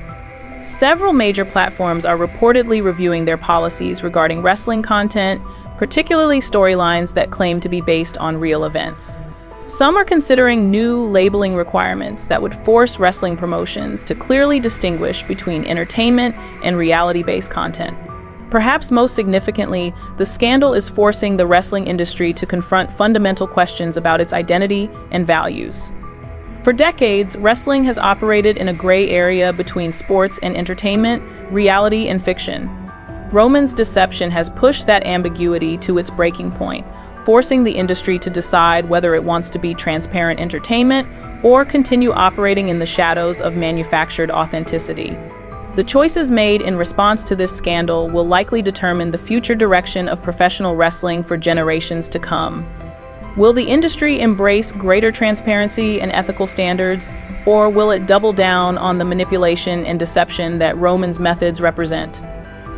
Several major platforms are reportedly reviewing their policies regarding wrestling content, particularly storylines that claim to be based on real events. Some are considering new labeling requirements that would force wrestling promotions to clearly distinguish between entertainment and reality-based content. Perhaps most significantly, the scandal is forcing the wrestling industry to confront fundamental questions about its identity and values. For decades, wrestling has operated in a gray area between sports and entertainment, reality and fiction. Roman's deception has pushed that ambiguity to its breaking point, forcing the industry to decide whether it wants to be transparent entertainment or continue operating in the shadows of manufactured authenticity. The choices made in response to this scandal will likely determine the future direction of professional wrestling for generations to come. Will the industry embrace greater transparency and ethical standards, or will it double down on the manipulation and deception that Roman's methods represent?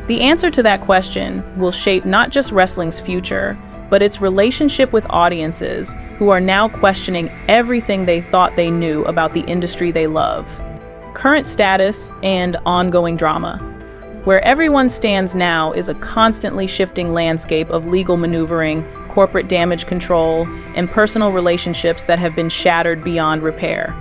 The answer to that question will shape not just wrestling's future, but its relationship with audiences who are now questioning everything they thought they knew about the industry they love. Current status and ongoing drama. Where everyone stands now is a constantly shifting landscape of legal maneuvering, corporate damage control, and personal relationships that have been shattered beyond repair.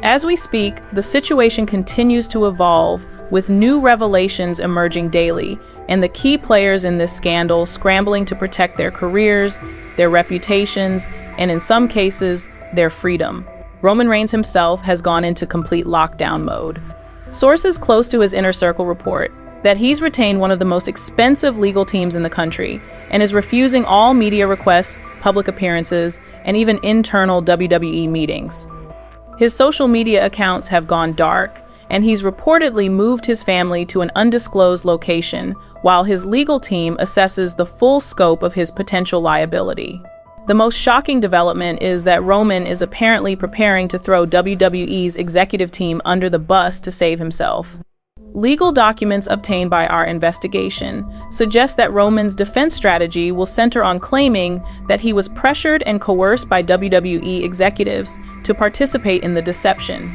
As we speak, the situation continues to evolve, with new revelations emerging daily, and the key players in this scandal scrambling to protect their careers, their reputations, and in some cases, their freedom. Roman Reigns himself has gone into complete lockdown mode. Sources close to his inner circle report that he's retained one of the most expensive legal teams in the country and is refusing all media requests, public appearances, and even internal WWE meetings. His social media accounts have gone dark, and he's reportedly moved his family to an undisclosed location while his legal team assesses the full scope of his potential liability. The most shocking development is that Roman is apparently preparing to throw WWE's executive team under the bus to save himself. Legal documents obtained by our investigation suggest that Roman's defense strategy will center on claiming that he was pressured and coerced by WWE executives to participate in the deception.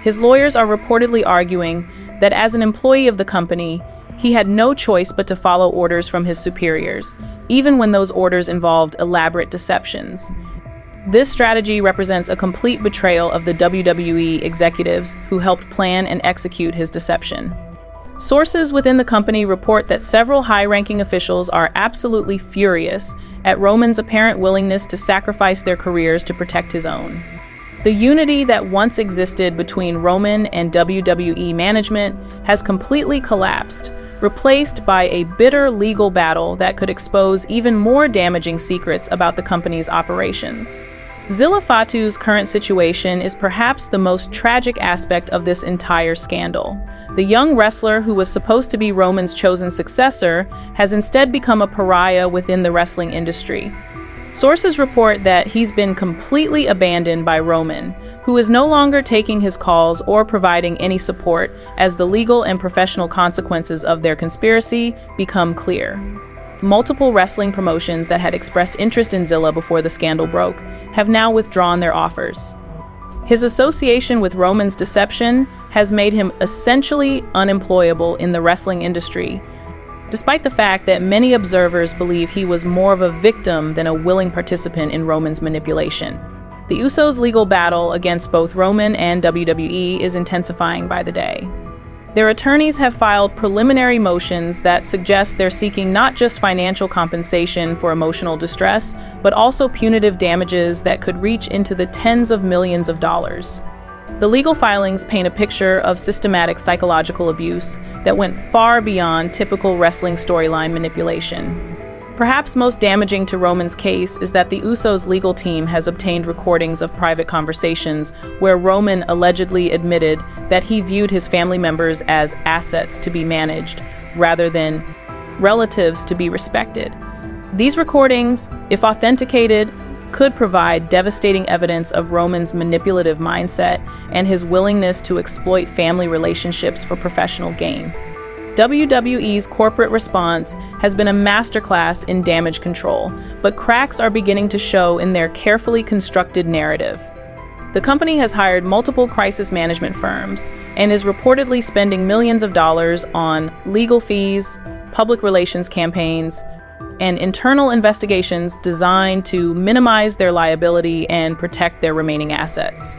His lawyers are reportedly arguing that as an employee of the company, he had no choice but to follow orders from his superiors, even when those orders involved elaborate deceptions. This strategy represents a complete betrayal of the WWE executives who helped plan and execute his deception. Sources within the company report that several high-ranking officials are absolutely furious at Roman's apparent willingness to sacrifice their careers to protect his own. The unity that once existed between Roman and WWE management has completely collapsed, replaced by a bitter legal battle that could expose even more damaging secrets about the company's operations. Zilla Fatu's current situation is perhaps the most tragic aspect of this entire scandal. The young wrestler who was supposed to be Roman's chosen successor has instead become a pariah within the wrestling industry. Sources report that he's been completely abandoned by Roman, who is no longer taking his calls or providing any support as the legal and professional consequences of their conspiracy become clear. Multiple wrestling promotions that had expressed interest in Zilla before the scandal broke have now withdrawn their offers. His association with Roman's deception has made him essentially unemployable in the wrestling industry, despite the fact that many observers believe he was more of a victim than a willing participant in Roman's manipulation. The Usos' legal battle against both Roman and WWE is intensifying by the day. Their attorneys have filed preliminary motions that suggest they're seeking not just financial compensation for emotional distress, but also punitive damages that could reach into the tens of millions of dollars. The legal filings paint a picture of systematic psychological abuse that went far beyond typical wrestling storyline manipulation. Perhaps most damaging to Roman's case is that the Usos' legal team has obtained recordings of private conversations where Roman allegedly admitted that he viewed his family members as assets to be managed rather than relatives to be respected. These recordings, if authenticated, could provide devastating evidence of Roman's manipulative mindset and his willingness to exploit family relationships for professional gain. WWE's corporate response has been a masterclass in damage control, but cracks are beginning to show in their carefully constructed narrative. The company has hired multiple crisis management firms and is reportedly spending millions of dollars on legal fees, public relations campaigns, and internal investigations designed to minimize their liability and protect their remaining assets.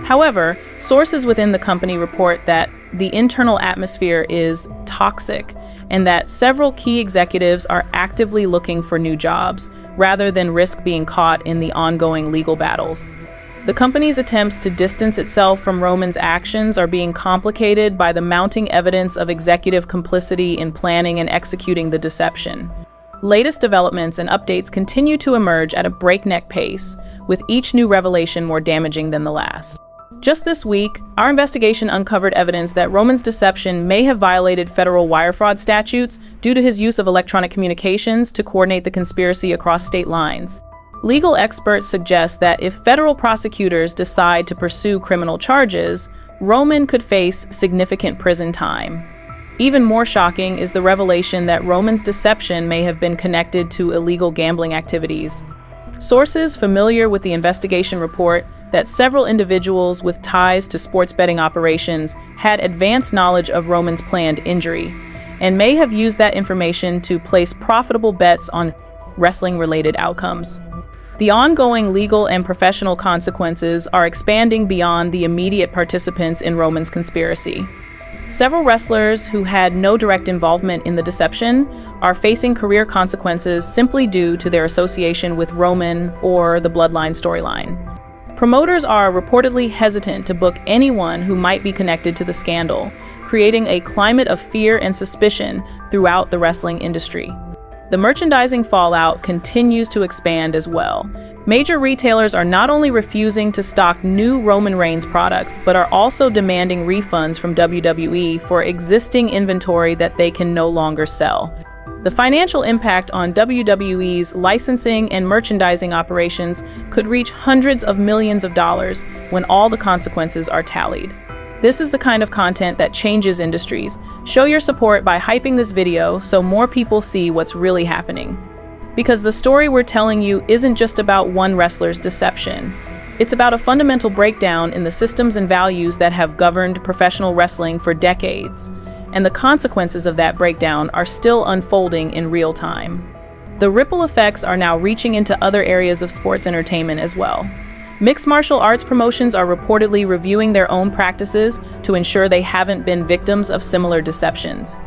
However, sources within the company report that the internal atmosphere is toxic and that several key executives are actively looking for new jobs rather than risk being caught in the ongoing legal battles. The company's attempts to distance itself from Roman's actions are being complicated by the mounting evidence of executive complicity in planning and executing the deception. Latest developments and updates continue to emerge at a breakneck pace, with each new revelation more damaging than the last. Just this week, our investigation uncovered evidence that Roman's deception may have violated federal wire fraud statutes due to his use of electronic communications to coordinate the conspiracy across state lines. Legal experts suggest that if federal prosecutors decide to pursue criminal charges, Roman could face significant prison time. Even more shocking is the revelation that Roman's deception may have been connected to illegal gambling activities. Sources familiar with the investigation report that several individuals with ties to sports betting operations had advanced knowledge of Roman's planned injury and may have used that information to place profitable bets on wrestling-related outcomes. The ongoing legal and professional consequences are expanding beyond the immediate participants in Roman's conspiracy. Several wrestlers who had no direct involvement in the deception are facing career consequences simply due to their association with Roman or the Bloodline storyline. Promoters are reportedly hesitant to book anyone who might be connected to the scandal, creating a climate of fear and suspicion throughout the wrestling industry. The merchandising fallout continues to expand as well. Major retailers are not only refusing to stock new Roman Reigns products, but are also demanding refunds from WWE for existing inventory that they can no longer sell. The financial impact on WWE's licensing and merchandising operations could reach hundreds of millions of dollars when all the consequences are tallied. This is the kind of content that changes industries. Show your support by hyping this video so more people see what's really happening. Because the story we're telling you isn't just about one wrestler's deception. It's about a fundamental breakdown in the systems and values that have governed professional wrestling for decades. And the consequences of that breakdown are still unfolding in real time. The ripple effects are now reaching into other areas of sports entertainment as well. Mixed martial arts promotions are reportedly reviewing their own practices to ensure they haven't been victims of similar deceptions.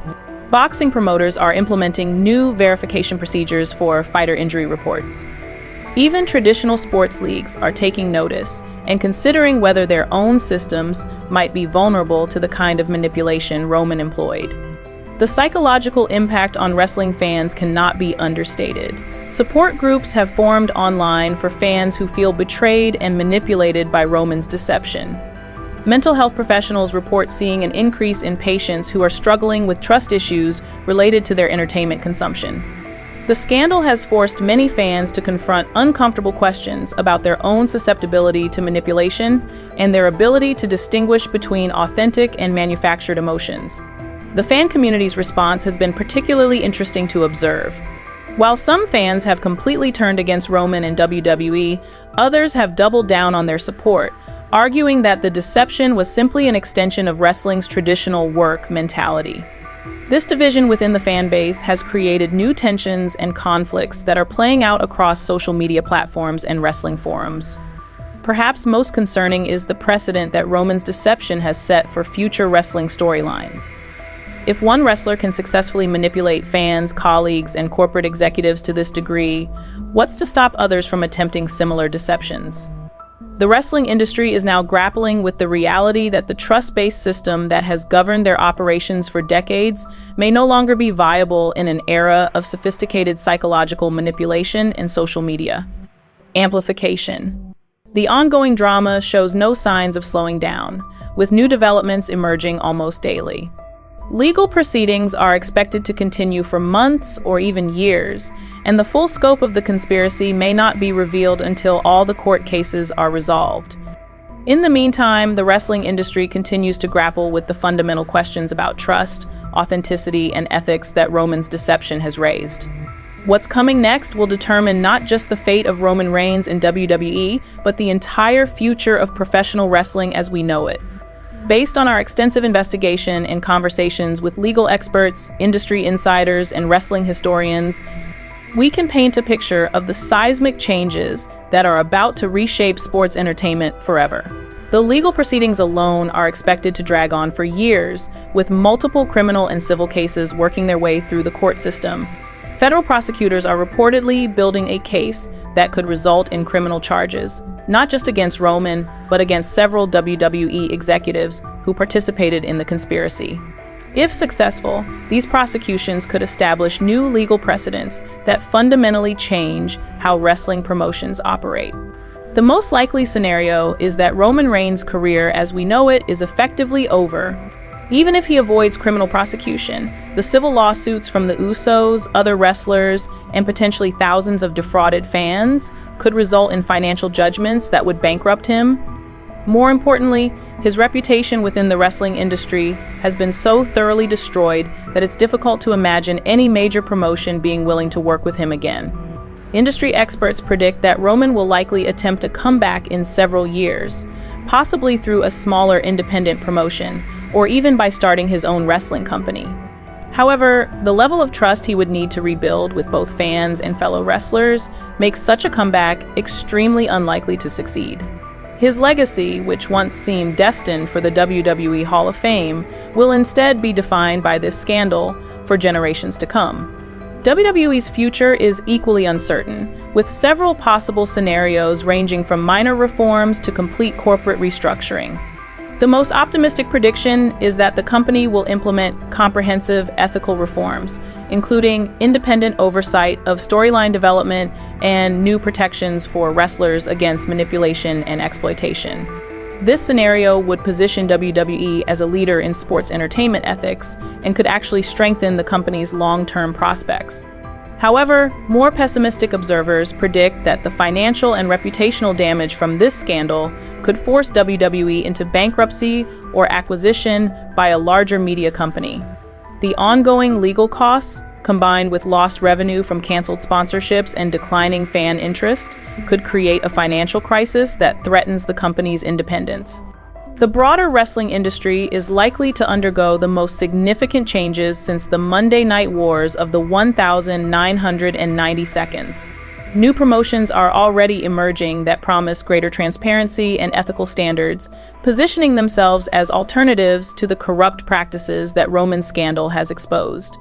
Boxing promoters are implementing new verification procedures for fighter injury reports. Even traditional sports leagues are taking notice and considering whether their own systems might be vulnerable to the kind of manipulation Roman employed. The psychological impact on wrestling fans cannot be understated. Support groups have formed online for fans who feel betrayed and manipulated by Roman's deception. Mental health professionals report seeing an increase in patients who are struggling with trust issues related to their entertainment consumption. The scandal has forced many fans to confront uncomfortable questions about their own susceptibility to manipulation and their ability to distinguish between authentic and manufactured emotions. The fan community's response has been particularly interesting to observe. While some fans have completely turned against Roman and WWE, others have doubled down on their support, arguing that the deception was simply an extension of wrestling's traditional work mentality. This division within the fan base has created new tensions and conflicts that are playing out across social media platforms and wrestling forums. Perhaps most concerning is the precedent that Roman's deception has set for future wrestling storylines. If one wrestler can successfully manipulate fans, colleagues, and corporate executives to this degree, what's to stop others from attempting similar deceptions? The wrestling industry is now grappling with the reality that the trust-based system that has governed their operations for decades may no longer be viable in an era of sophisticated psychological manipulation and social media. Amplification. The ongoing drama shows no signs of slowing down, with new developments emerging almost daily. Legal proceedings are expected to continue for months or even years, and the full scope of the conspiracy may not be revealed until all the court cases are resolved. In the meantime, the wrestling industry continues to grapple with the fundamental questions about trust, authenticity, and ethics that Roman's deception has raised. What's coming next will determine not just the fate of Roman Reigns in WWE, but the entire future of professional wrestling as we know it. Based on our extensive investigation and conversations with legal experts, industry insiders, and wrestling historians, we can paint a picture of the seismic changes that are about to reshape sports entertainment forever. The legal proceedings alone are expected to drag on for years, with multiple criminal and civil cases working their way through the court system. Federal prosecutors are reportedly building a case that could result in criminal charges, not just against Roman, but against several WWE executives who participated in the conspiracy. If successful, these prosecutions could establish new legal precedents that fundamentally change how wrestling promotions operate. The most likely scenario is that Roman Reigns' career as we know it is effectively over. Even if he avoids criminal prosecution, the civil lawsuits from the Usos, other wrestlers, and potentially thousands of defrauded fans could result in financial judgments that would bankrupt him. More importantly, his reputation within the wrestling industry has been so thoroughly destroyed that it's difficult to imagine any major promotion being willing to work with him again. Industry experts predict that Roman will likely attempt a comeback in several years, possibly through a smaller independent promotion, or even by starting his own wrestling company. However, the level of trust he would need to rebuild with both fans and fellow wrestlers makes such a comeback extremely unlikely to succeed. His legacy, which once seemed destined for the WWE Hall of Fame, will instead be defined by this scandal for generations to come. WWE's future is equally uncertain, with several possible scenarios ranging from minor reforms to complete corporate restructuring. The most optimistic prediction is that the company will implement comprehensive ethical reforms, including independent oversight of storyline development and new protections for wrestlers against manipulation and exploitation. This scenario would position WWE as a leader in sports entertainment ethics and could actually strengthen the company's long-term prospects. However, more pessimistic observers predict that the financial and reputational damage from this scandal could force WWE into bankruptcy or acquisition by a larger media company. The ongoing legal costs, combined with lost revenue from canceled sponsorships and declining fan interest, could create a financial crisis that threatens the company's independence. The broader wrestling industry is likely to undergo the most significant changes since the Monday Night Wars of the 1990 seconds. New promotions are already emerging that promise greater transparency and ethical standards, positioning themselves as alternatives to the corrupt practices that Roman's scandal has exposed.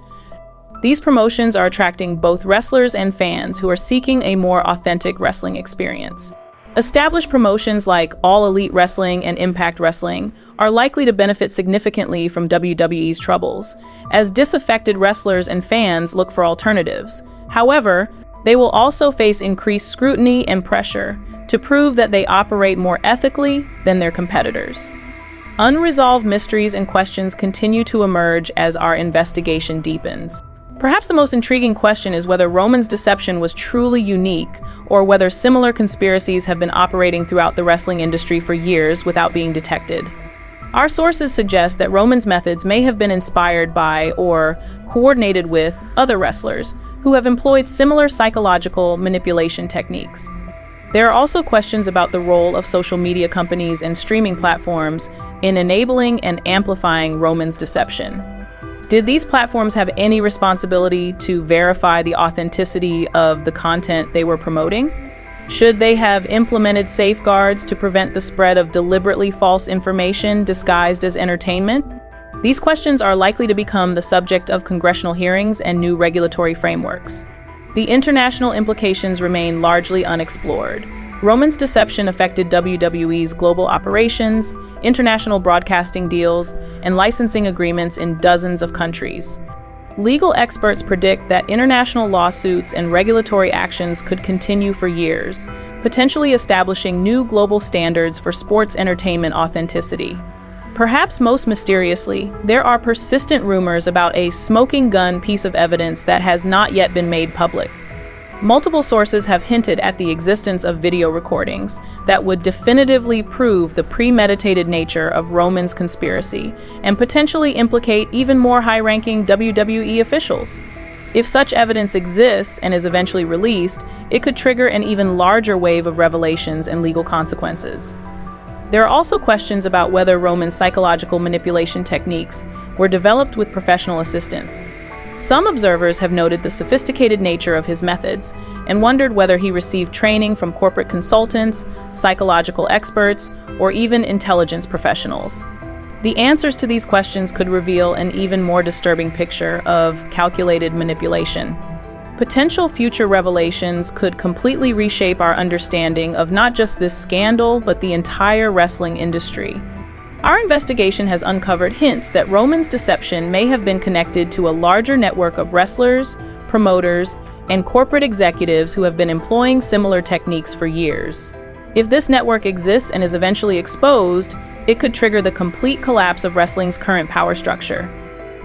These promotions are attracting both wrestlers and fans who are seeking a more authentic wrestling experience. Established promotions like All Elite Wrestling and Impact Wrestling are likely to benefit significantly from WWE's troubles, as disaffected wrestlers and fans look for alternatives. However, they will also face increased scrutiny and pressure to prove that they operate more ethically than their competitors. Unresolved mysteries and questions continue to emerge as our investigation deepens. Perhaps the most intriguing question is whether Roman's deception was truly unique, or whether similar conspiracies have been operating throughout the wrestling industry for years without being detected. Our sources suggest that Roman's methods may have been inspired by or coordinated with other wrestlers who have employed similar psychological manipulation techniques. There are also questions about the role of social media companies and streaming platforms in enabling and amplifying Roman's deception. Did these platforms have any responsibility to verify the authenticity of the content they were promoting? Should they have implemented safeguards to prevent the spread of deliberately false information disguised as entertainment? These questions are likely to become the subject of congressional hearings and new regulatory frameworks. The international implications remain largely unexplored. Roman's deception affected WWE's global operations, international broadcasting deals, and licensing agreements in dozens of countries. Legal experts predict that international lawsuits and regulatory actions could continue for years, potentially establishing new global standards for sports entertainment authenticity. Perhaps most mysteriously, there are persistent rumors about a smoking gun piece of evidence that has not yet been made public. Multiple sources have hinted at the existence of video recordings that would definitively prove the premeditated nature of Roman's conspiracy and potentially implicate even more high-ranking WWE officials. If such evidence exists and is eventually released, it could trigger an even larger wave of revelations and legal consequences. There are also questions about whether Roman's psychological manipulation techniques were developed with professional assistance. Some observers have noted the sophisticated nature of his methods and wondered whether he received training from corporate consultants, psychological experts, or even intelligence professionals. The answers to these questions could reveal an even more disturbing picture of calculated manipulation. Potential future revelations could completely reshape our understanding of not just this scandal, but the entire wrestling industry. Our investigation has uncovered hints that Roman's deception may have been connected to a larger network of wrestlers, promoters, and corporate executives who have been employing similar techniques for years. If this network exists and is eventually exposed, it could trigger the complete collapse of wrestling's current power structure.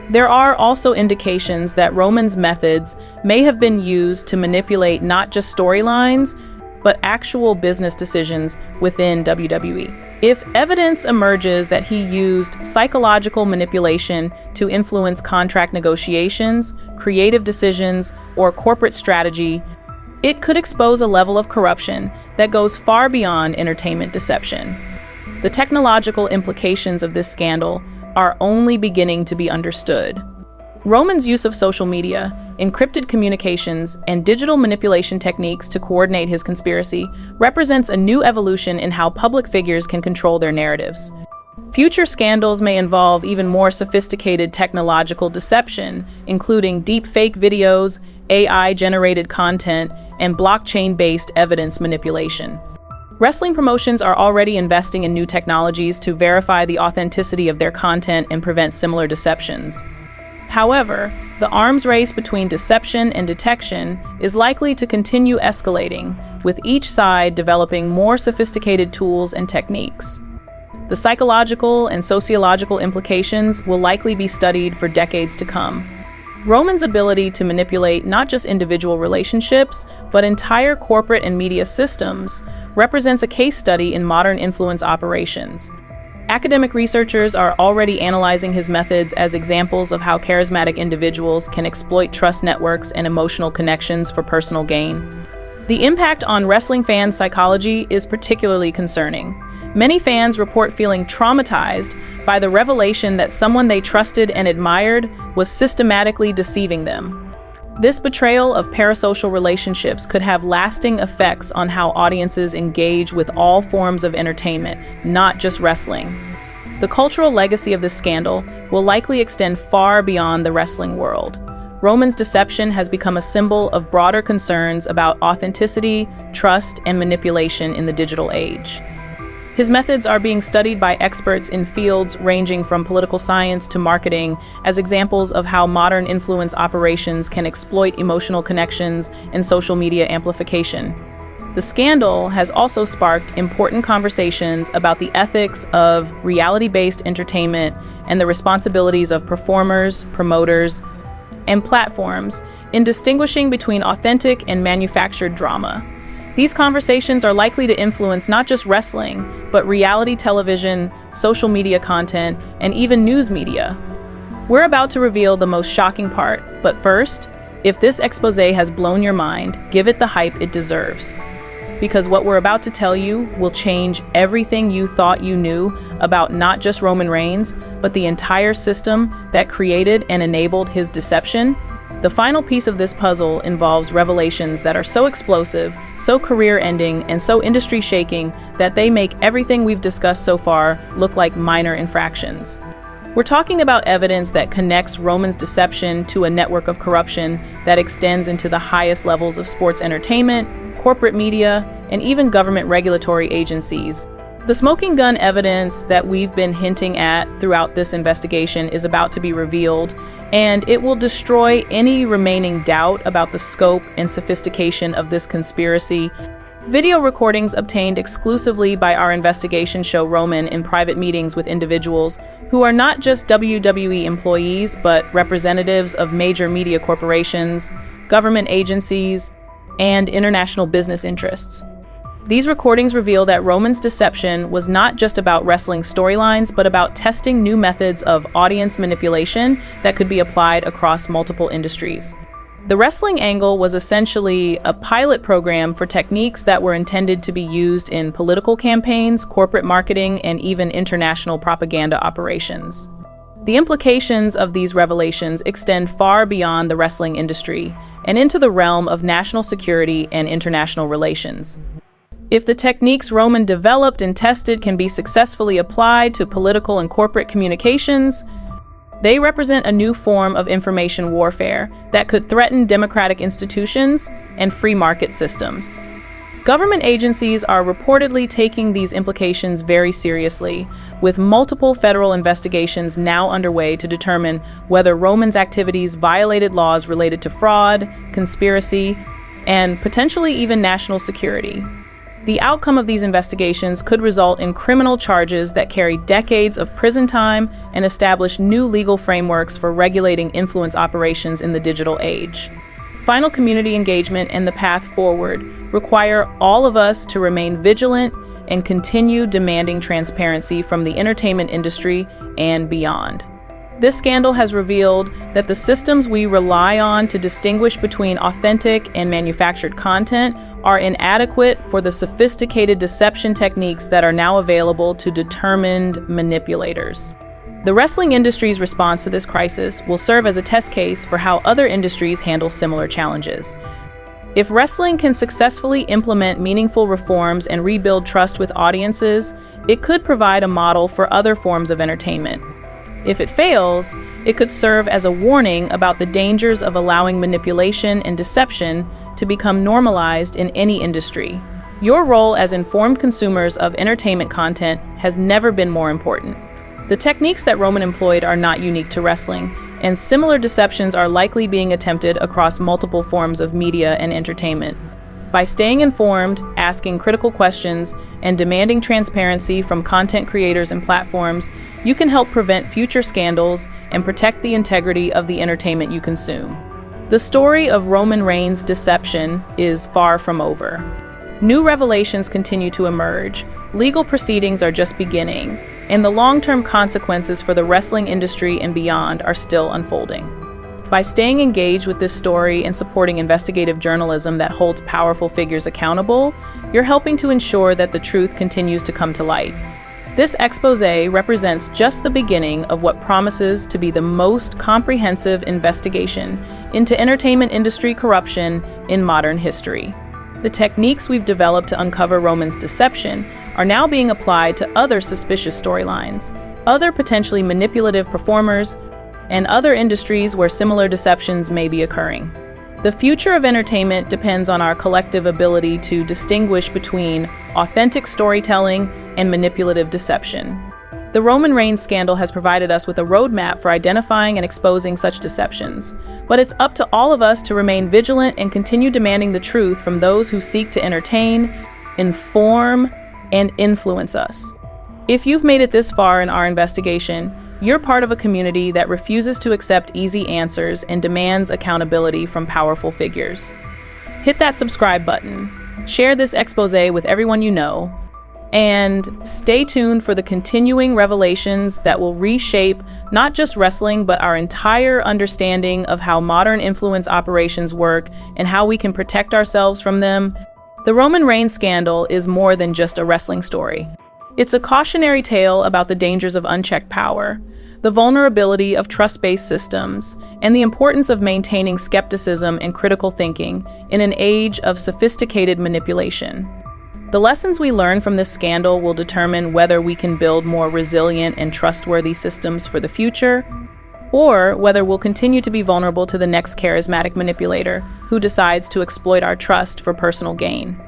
There are also indications that Roman's methods may have been used to manipulate not just storylines, but actual business decisions within WWE. If evidence emerges that he used psychological manipulation to influence contract negotiations, creative decisions, or corporate strategy, it could expose a level of corruption that goes far beyond entertainment deception. The technological implications of this scandal are only beginning to be understood. Roman's use of social media, encrypted communications, and digital manipulation techniques to coordinate his conspiracy represents a new evolution in how public figures can control their narratives. Future scandals may involve even more sophisticated technological deception, including deep-fake videos, AI-generated content, and blockchain-based evidence manipulation. Wrestling promotions are already investing in new technologies to verify the authenticity of their content and prevent similar deceptions. However, the arms race between deception and detection is likely to continue escalating, with each side developing more sophisticated tools and techniques. The psychological and sociological implications will likely be studied for decades to come. Roman's ability to manipulate not just individual relationships, but entire corporate and media systems represents a case study in modern influence operations. Academic researchers are already analyzing his methods as examples of how charismatic individuals can exploit trust networks and emotional connections for personal gain. The impact on wrestling fans' psychology is particularly concerning. Many fans report feeling traumatized by the revelation that someone they trusted and admired was systematically deceiving them. This betrayal of parasocial relationships could have lasting effects on how audiences engage with all forms of entertainment, not just wrestling. The cultural legacy of this scandal will likely extend far beyond the wrestling world. Roman's deception has become a symbol of broader concerns about authenticity, trust, and manipulation in the digital age. His methods are being studied by experts in fields ranging from political science to marketing as examples of how modern influence operations can exploit emotional connections and social media amplification. The scandal has also sparked important conversations about the ethics of reality-based entertainment and the responsibilities of performers, promoters, and platforms in distinguishing between authentic and manufactured drama. These conversations are likely to influence not just wrestling, but reality television, social media content, and even news media. We're about to reveal the most shocking part, but first, if this expose has blown your mind, give it the hype it deserves. because what we're about to tell you will change everything you thought you knew about not just Roman Reigns, but the entire system that created and enabled his deception. The final piece of this puzzle involves revelations that are so explosive, so career-ending, and so industry-shaking that they make everything we've discussed so far look like minor infractions. We're talking about evidence that connects Roman's deception to a network of corruption that extends into the highest levels of sports entertainment, corporate media, and even government regulatory agencies. The smoking gun evidence that we've been hinting at throughout this investigation is about to be revealed, and it will destroy any remaining doubt about the scope and sophistication of this conspiracy. Video recordings obtained exclusively by our investigation show Roman in private meetings with individuals who are not just WWE employees, but representatives of major media corporations, government agencies, and international business interests. These recordings reveal that Roman's deception was not just about wrestling storylines, but about testing new methods of audience manipulation that could be applied across multiple industries. The wrestling angle was essentially a pilot program for techniques that were intended to be used in political campaigns, corporate marketing, and even international propaganda operations. The implications of these revelations extend far beyond the wrestling industry and into the realm of national security and international relations. If the techniques Roman developed and tested can be successfully applied to political and corporate communications, they represent a new form of information warfare that could threaten democratic institutions and free market systems. Government agencies are reportedly taking these implications very seriously, with multiple federal investigations now underway to determine whether Roman's activities violated laws related to fraud, conspiracy, and potentially even national security. The outcome of these investigations could result in criminal charges that carry decades of prison time and establish new legal frameworks for regulating influence operations in the digital age. Final community engagement and the path forward require all of us to remain vigilant and continue demanding transparency from the entertainment industry and beyond. This scandal has revealed that the systems we rely on to distinguish between authentic and manufactured content are inadequate for the sophisticated deception techniques that are now available to determined manipulators. The wrestling industry's response to this crisis will serve as a test case for how other industries handle similar challenges. If wrestling can successfully implement meaningful reforms and rebuild trust with audiences, it could provide a model for other forms of entertainment. If it fails, it could serve as a warning about the dangers of allowing manipulation and deception to become normalized in any industry. Your role as informed consumers of entertainment content has never been more important. The techniques that Roman employed are not unique to wrestling, and similar deceptions are likely being attempted across multiple forms of media and entertainment. By staying informed, asking critical questions, and demanding transparency from content creators and platforms, you can help prevent future scandals and protect the integrity of the entertainment you consume. The story of Roman Reigns' deception is far from over. New revelations continue to emerge, legal proceedings are just beginning, and the long-term consequences for the wrestling industry and beyond are still unfolding. By staying engaged with this story and supporting investigative journalism that holds powerful figures accountable, you're helping to ensure that the truth continues to come to light. This exposé represents just the beginning of what promises to be the most comprehensive investigation into entertainment industry corruption in modern history. The techniques we've developed to uncover Roman's deception are now being applied to other suspicious storylines, other potentially manipulative performers, and other industries where similar deceptions may be occurring. The future of entertainment depends on our collective ability to distinguish between authentic storytelling and manipulative deception. The Roman Reigns scandal has provided us with a roadmap for identifying and exposing such deceptions, but it's up to all of us to remain vigilant and continue demanding the truth from those who seek to entertain, inform, and influence us. If you've made it this far in our investigation, you're part of a community that refuses to accept easy answers and demands accountability from powerful figures. Hit that subscribe button, share this exposé with everyone you know, and stay tuned for the continuing revelations that will reshape not just wrestling, but our entire understanding of how modern influence operations work and how we can protect ourselves from them The Roman Reigns scandal is more than just a wrestling story. It's a cautionary tale about the dangers of unchecked power, the vulnerability of trust-based systems, and the importance of maintaining skepticism and critical thinking in an age of sophisticated manipulation. The lessons we learn from this scandal will determine whether we can build more resilient and trustworthy systems for the future, or whether we'll continue to be vulnerable to the next charismatic manipulator who decides to exploit our trust for personal gain.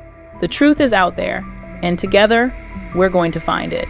The truth is out there, and together, we're going to find it.